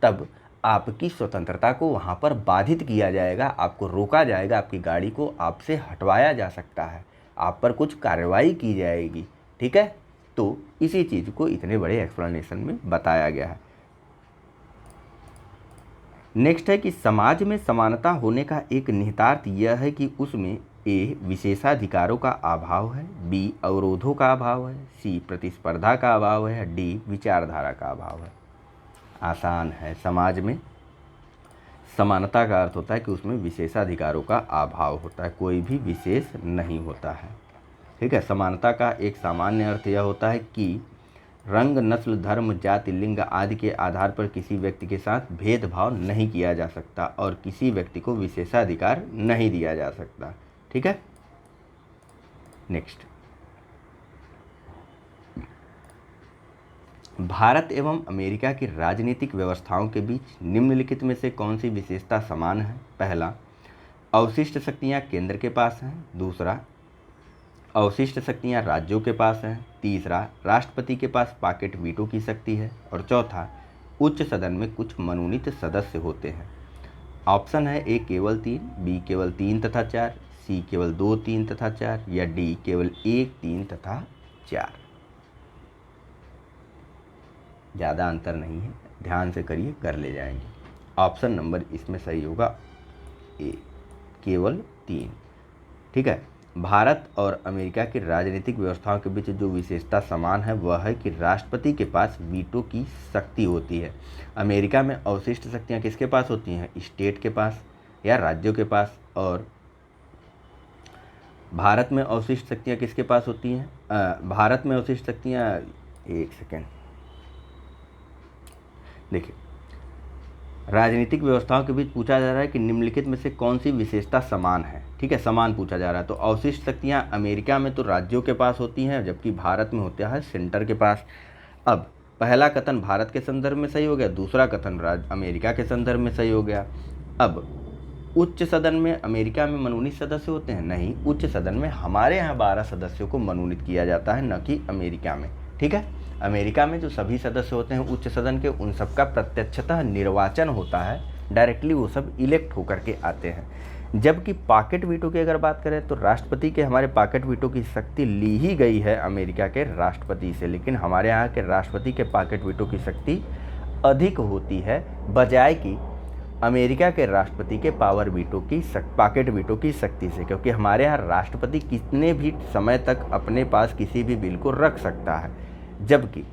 तब आपकी स्वतंत्रता को वहाँ पर बाधित किया जाएगा, आपको रोका जाएगा, आपकी गाड़ी को आपसे हटवाया जा सकता है, आप पर कुछ कार्रवाई की जाएगी। ठीक है, तो इसी चीज़ को इतने बड़े एक्सप्लेनेशन में बताया गया है। नेक्स्ट है कि समाज में समानता होने का एक निहितार्थ यह है कि उसमें ए विशेषाधिकारों का अभाव है, बी अवरोधों का अभाव है, सी प्रतिस्पर्धा का अभाव है, डी विचारधारा का अभाव है। आसान है, समाज में समानता का अर्थ होता है कि उसमें विशेषाधिकारों का अभाव होता है, कोई भी विशेष नहीं होता है। ठीक है, समानता का एक सामान्य अर्थ यह होता है कि रंग, नस्ल, धर्म, जाति, लिंग आदि के आधार पर किसी व्यक्ति के साथ भेदभाव नहीं किया जा सकता और किसी व्यक्ति को विशेषाधिकार नहीं दिया जा सकता। ठीक है, नेक्स्ट, भारत एवं अमेरिका की राजनीतिक व्यवस्थाओं के बीच निम्नलिखित में से कौन सी विशेषता समान है? पहला, अवशिष्ट शक्तियां केंद्र के पास हैं। दूसरा, अवशिष्ट शक्तियां राज्यों के पास हैं। तीसरा, राष्ट्रपति के पास पॉकेट वीटो की शक्ति है। और चौथा, उच्च सदन में कुछ मनोनीत सदस्य होते हैं। ऑप्शन है ए केवल 3, बी केवल 3 तथा 4, सी केवल 2, 3 तथा 4 या डी केवल 1, 3 तथा 4। ज़्यादा अंतर नहीं है, ध्यान से करिए, कर ले जाएंगे। ऑप्शन नंबर इसमें सही होगा ए, केवल 3। ठीक है, भारत और अमेरिका की राजनीतिक व्यवस्थाओं के बीच जो विशेषता समान है वह है कि राष्ट्रपति के पास वीटो की शक्ति होती है। अमेरिका में अवशिष्ट शक्तियां किसके पास होती हैं? स्टेट के पास या राज्यों के पास। और भारत में अवशिष्ट शक्तियां किसके पास होती हैं? भारत में अवशिष्ट शक्तियां, एक सेकेंड देखिए, राजनीतिक व्यवस्थाओं के बीच पूछा जा रहा है कि निम्नलिखित में से कौन सी विशेषता समान है। ठीक है, समान पूछा जा रहा है। तो अवशिष्ट शक्तियां अमेरिका में तो राज्यों के पास होती हैं, जबकि भारत में होता है सेंटर के पास। अब पहला कथन भारत के संदर्भ में सही हो गया, दूसरा कथन अमेरिका के संदर्भ में सही हो गया। अब उच्च सदन में अमेरिका में मनोनीत सदस्य होते हैं? नहीं, उच्च सदन में हमारे यहाँ 12 सदस्यों को मनोनीत किया जाता है, न कि अमेरिका में। ठीक है, अमेरिका में जो सभी सदस्य होते हैं उच्च सदन के, उन सबका प्रत्यक्षतः निर्वाचन होता है, डायरेक्टली वो सब इलेक्ट होकर के आते हैं। जबकि पॉकेट वीटो की अगर बात करें तो राष्ट्रपति के हमारे पॉकेट वीटो की शक्ति ली ही गई है अमेरिका के राष्ट्रपति से, लेकिन हमारे यहाँ के राष्ट्रपति के पॉकेट वीटो की शक्ति अधिक होती है बजाय कि अमेरिका के राष्ट्रपति के पॉकेट वीटो की शक्ति से, क्योंकि हमारे यहाँ राष्ट्रपति कितने भी समय तक अपने पास किसी भी बिल को रख सकता है, जबकि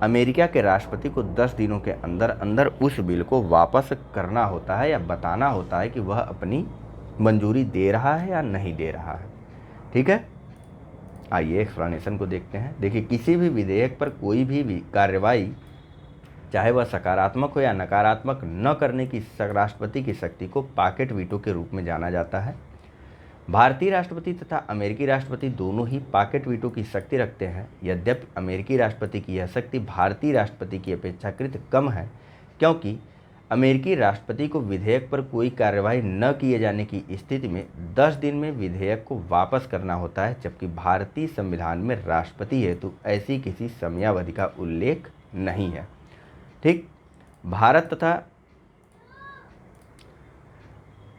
अमेरिका के राष्ट्रपति को 10 दिनों के अंदर अंदर उस बिल को वापस करना होता है या बताना होता है कि वह अपनी मंजूरी दे रहा है या नहीं दे रहा है। ठीक है, आइए एक्सप्लेनेशन को देखते हैं। देखिए, किसी भी विधेयक पर कोई भी कार्रवाई, चाहे वह सकारात्मक हो या नकारात्मक, न करने की राष्ट्रपति की शक्ति को पॉकेट वीटो के रूप में जाना जाता है। भारतीय राष्ट्रपति तथा अमेरिकी राष्ट्रपति दोनों ही पॉकेट वीटो की शक्ति रखते हैं। यद्यपि अमेरिकी राष्ट्रपति की यह शक्ति भारतीय राष्ट्रपति की अपेक्षाकृत कम है, क्योंकि अमेरिकी राष्ट्रपति को विधेयक पर कोई कार्यवाही न किए जाने की स्थिति में 10 दिन में विधेयक को वापस करना होता है, जबकि भारतीय संविधान में राष्ट्रपति हेतु ऐसी किसी समयावधि का उल्लेख नहीं है। ठीक, भारत तथा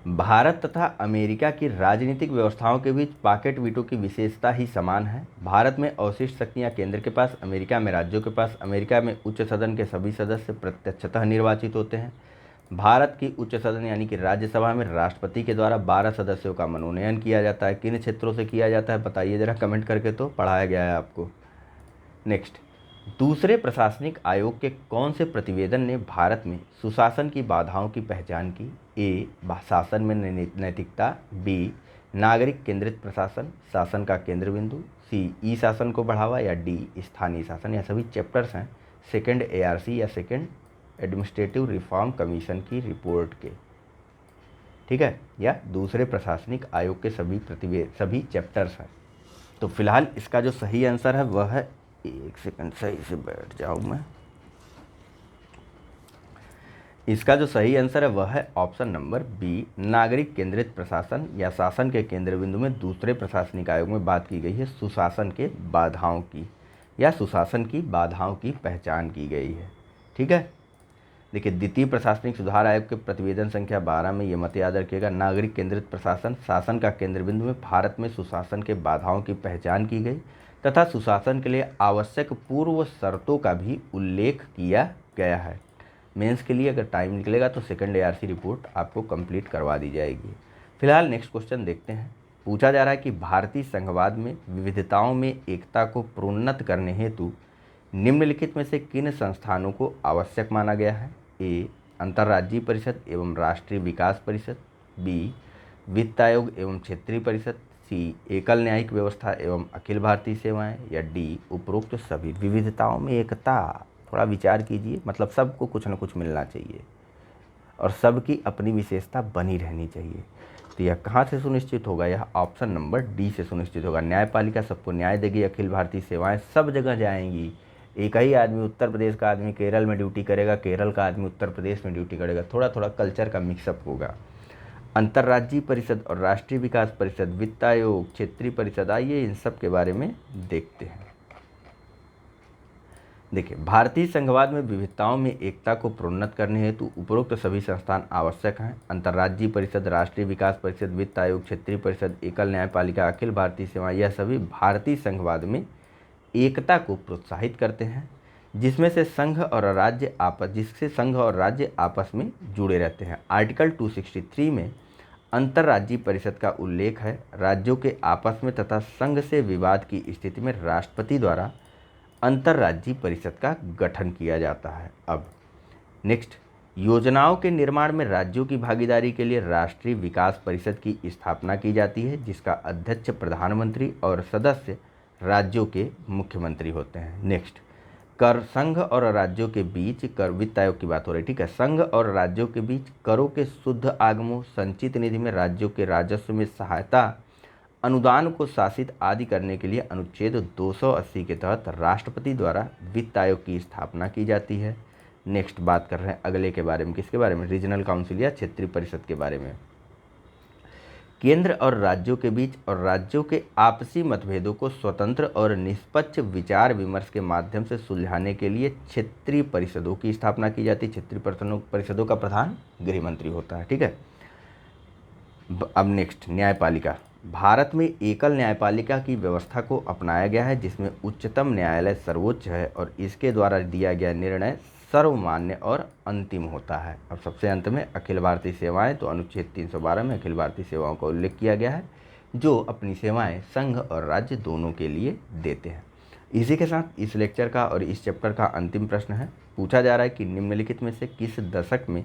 भारत तथा अमेरिका की राजनीतिक व्यवस्थाओं के बीच पॉकेट वीटो की विशेषता ही समान है। भारत में अवशिष्ट शक्तियां केंद्र के पास, अमेरिका में राज्यों के पास। अमेरिका में उच्च सदन के सभी सदस्य प्रत्यक्षतः निर्वाचित होते हैं। भारत की उच्च सदन यानी कि राज्यसभा में राष्ट्रपति के द्वारा 12 सदस्यों का मनोनयन किया जाता है। किन क्षेत्रों से किया जाता है बताइए जरा कमेंट करके, तो पढ़ाया गया है आपको। नेक्स्ट, दूसरे प्रशासनिक आयोग के कौन से प्रतिवेदन ने भारत में सुशासन की बाधाओं की पहचान की? ए, शासन में नैतिकता। बी, नागरिक केंद्रित प्रशासन, शासन का केंद्र बिंदु। सी, ई शासन को बढ़ावा। या डी, स्थानीय शासन। यह सभी चैप्टर्स हैं सेकेंड ARC या सेकेंड एडमिनिस्ट्रेटिव रिफॉर्म कमीशन की रिपोर्ट के, ठीक है, या दूसरे प्रशासनिक आयोग के सभी चैप्टर्स हैं। तो फिलहाल इसका जो सही आंसर है वह है, एक सेकंड सही से बैठ जाऊँ मैं, इसका जो सही आंसर है वह है ऑप्शन नंबर बी, नागरिक केंद्रित प्रशासन या शासन के केंद्र बिंदु में दूसरे प्रशासनिक आयोग में बात की गई है सुशासन के बाधाओं की, या सुशासन की बाधाओं की पहचान की गई है। ठीक है, देखिए द्वितीय प्रशासनिक सुधार आयोग के प्रतिवेदन संख्या 12 में ये मत याद रखिएगा, नागरिक केंद्रित प्रशासन, शासन का केंद्र बिंदु में भारत में सुशासन के बाधाओं की पहचान की गई तथा सुशासन के लिए आवश्यक पूर्व शर्तों का भी उल्लेख किया गया है। मेंस के लिए अगर टाइम निकलेगा तो सेकंड ARC रिपोर्ट आपको कंप्लीट करवा दी जाएगी। फिलहाल नेक्स्ट क्वेश्चन देखते हैं। पूछा जा रहा है कि भारतीय संघवाद में विविधताओं में एकता को प्रोन्नत करने हेतु निम्नलिखित में से किन संस्थानों को आवश्यक माना गया है? ए, अंतर्राज्यीय परिषद एवं राष्ट्रीय विकास परिषद। बी, वित्त आयोग एवं क्षेत्रीय परिषद। सी, एकल न्यायिक व्यवस्था एवं अखिल भारतीय सेवाएं। या डी, उपरोक्त सभी। विविधताओं में एकता, थोड़ा विचार कीजिए, मतलब सबको कुछ न कुछ मिलना चाहिए और सबकी अपनी विशेषता बनी रहनी चाहिए। तो यह कहाँ से सुनिश्चित होगा? यह ऑप्शन नंबर डी से सुनिश्चित होगा। न्यायपालिका सबको न्याय देगी, अखिल भारतीय सेवाएं सब जगह जाएंगी। एक ही आदमी, उत्तर प्रदेश का आदमी केरल में ड्यूटी करेगा, केरल का आदमी उत्तर प्रदेश में ड्यूटी करेगा, थोड़ा थोड़ा कल्चर का मिक्सअप होगा। अंतर्राज्यीय परिषद और राष्ट्रीय विकास परिषद, वित्त आयोग, क्षेत्रीय परिषद, आइए इन सब के बारे में देखते हैं। देखिए, भारतीय संघवाद में विविधताओं में एकता को प्रोन्नत करने हेतु उपरोक्त सभी संस्थान आवश्यक हैं। अंतर्राज्यीय परिषद, राष्ट्रीय विकास परिषद, वित्त आयोग, क्षेत्रीय परिषद, एकल न्यायपालिका, अखिल भारतीय सेवा, यह सभी भारतीय संघवाद में एकता को प्रोत्साहित करते हैं, जिससे संघ और राज्य आपस में जुड़े रहते हैं। आर्टिकल 263 में अंतर्राज्यीय परिषद का उल्लेख है। राज्यों के आपस में तथा संघ से विवाद की स्थिति में राष्ट्रपति द्वारा अंतर्राज्यीय परिषद का गठन किया जाता है। अब नेक्स्ट, योजनाओं के निर्माण में राज्यों की भागीदारी के लिए राष्ट्रीय विकास परिषद की स्थापना की जाती है, जिसका अध्यक्ष प्रधानमंत्री और सदस्य राज्यों के मुख्यमंत्री होते हैं। नेक्स्ट, कर संघ और राज्यों के बीच कर, वित्त आयोग की बात हो रही है, ठीक है, संघ और राज्यों के बीच करों के शुद्ध आगमों, संचित निधि में राज्यों के राजस्व में सहायता, अनुदान को शासित आदि करने के लिए अनुच्छेद 280 के तहत राष्ट्रपति द्वारा वित्त आयोग की स्थापना की जाती है। नेक्स्ट बात कर रहे हैं अगले के बारे में, किसके बारे में? रीजनल काउंसिल या क्षेत्रीय परिषद के बारे में। केंद्र और राज्यों के बीच और राज्यों के आपसी मतभेदों को स्वतंत्र और निष्पक्ष विचार विमर्श के माध्यम से सुलझाने के लिए क्षेत्रीय परिषदों की स्थापना की जाती है। क्षेत्रीय परिषदों का प्रधान गृह मंत्री होता है। ठीक है, अब नेक्स्ट, न्यायपालिका। भारत में एकल न्यायपालिका की व्यवस्था को अपनाया गया है, जिसमें उच्चतम न्यायालय सर्वोच्च है और इसके द्वारा दिया गया निर्णय सर्वमान्य और अंतिम होता है। अब सबसे अंत में अखिल भारतीय सेवाएं, तो अनुच्छेद 312 में अखिल भारतीय सेवाओं का उल्लेख किया गया है, जो अपनी सेवाएं संघ और राज्य दोनों के लिए देते हैं। इसी के साथ इस लेक्चर का और इस चैप्टर का अंतिम प्रश्न है। पूछा जा रहा है कि निम्नलिखित में से किस दशक में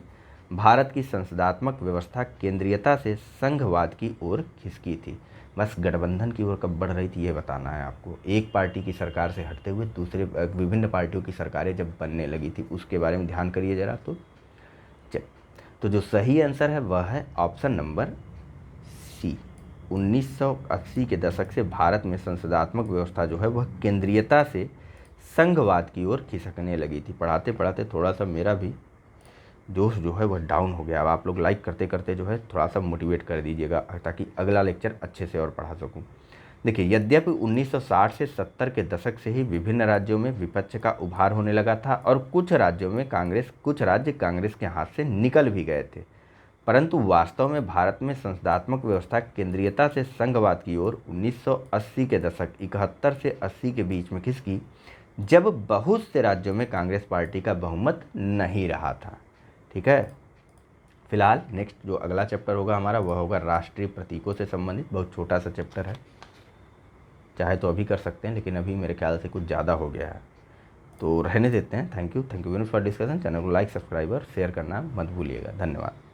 भारत की संसदात्मक व्यवस्था केंद्रीयता से संघवाद की ओर खिसकी थी? बस गठबंधन की ओर कब बढ़ रही थी ये बताना है आपको। एक पार्टी की सरकार से हटते हुए दूसरे विभिन्न पार्टियों की सरकारें जब बनने लगी थी उसके बारे में ध्यान करिए ज़रा। तो जो सही आंसर है वह है ऑप्शन नंबर सी। 1980 के दशक से भारत में संसदात्मक व्यवस्था जो है वह केंद्रीयता से संघवाद की ओर खिसकने लगी थी। पढ़ाते पढ़ाते थोड़ा सा मेरा भी जोश जो है वह डाउन हो गया। अब आप लोग लाइक करते करते जो है थोड़ा सा मोटिवेट कर दीजिएगा ताकि अगला लेक्चर अच्छे से और पढ़ा सकूं। देखिए, यद्यपि 1960 से 70 के दशक से ही विभिन्न राज्यों में विपक्ष का उभार होने लगा था और कुछ राज्य कांग्रेस के हाथ से निकल भी गए थे, परंतु वास्तव में भारत में संसदात्मक व्यवस्था केंद्रीयता से संघवाद की ओर 1980 के दशक 71 से 80 के बीच में खिसकी, जब बहुत से राज्यों में कांग्रेस पार्टी का बहुमत नहीं रहा था। ठीक है, फिलहाल नेक्स्ट जो अगला चैप्टर होगा हमारा वह होगा राष्ट्रीय प्रतीकों से संबंधित। बहुत छोटा सा चैप्टर है, चाहे तो अभी कर सकते हैं, लेकिन अभी मेरे ख्याल से कुछ ज़्यादा हो गया है, तो रहने देते हैं। Thank you very much for discussion. Channel को लाइक, सब्सक्राइब और शेयर करना मत भूलिएगा। धन्यवाद।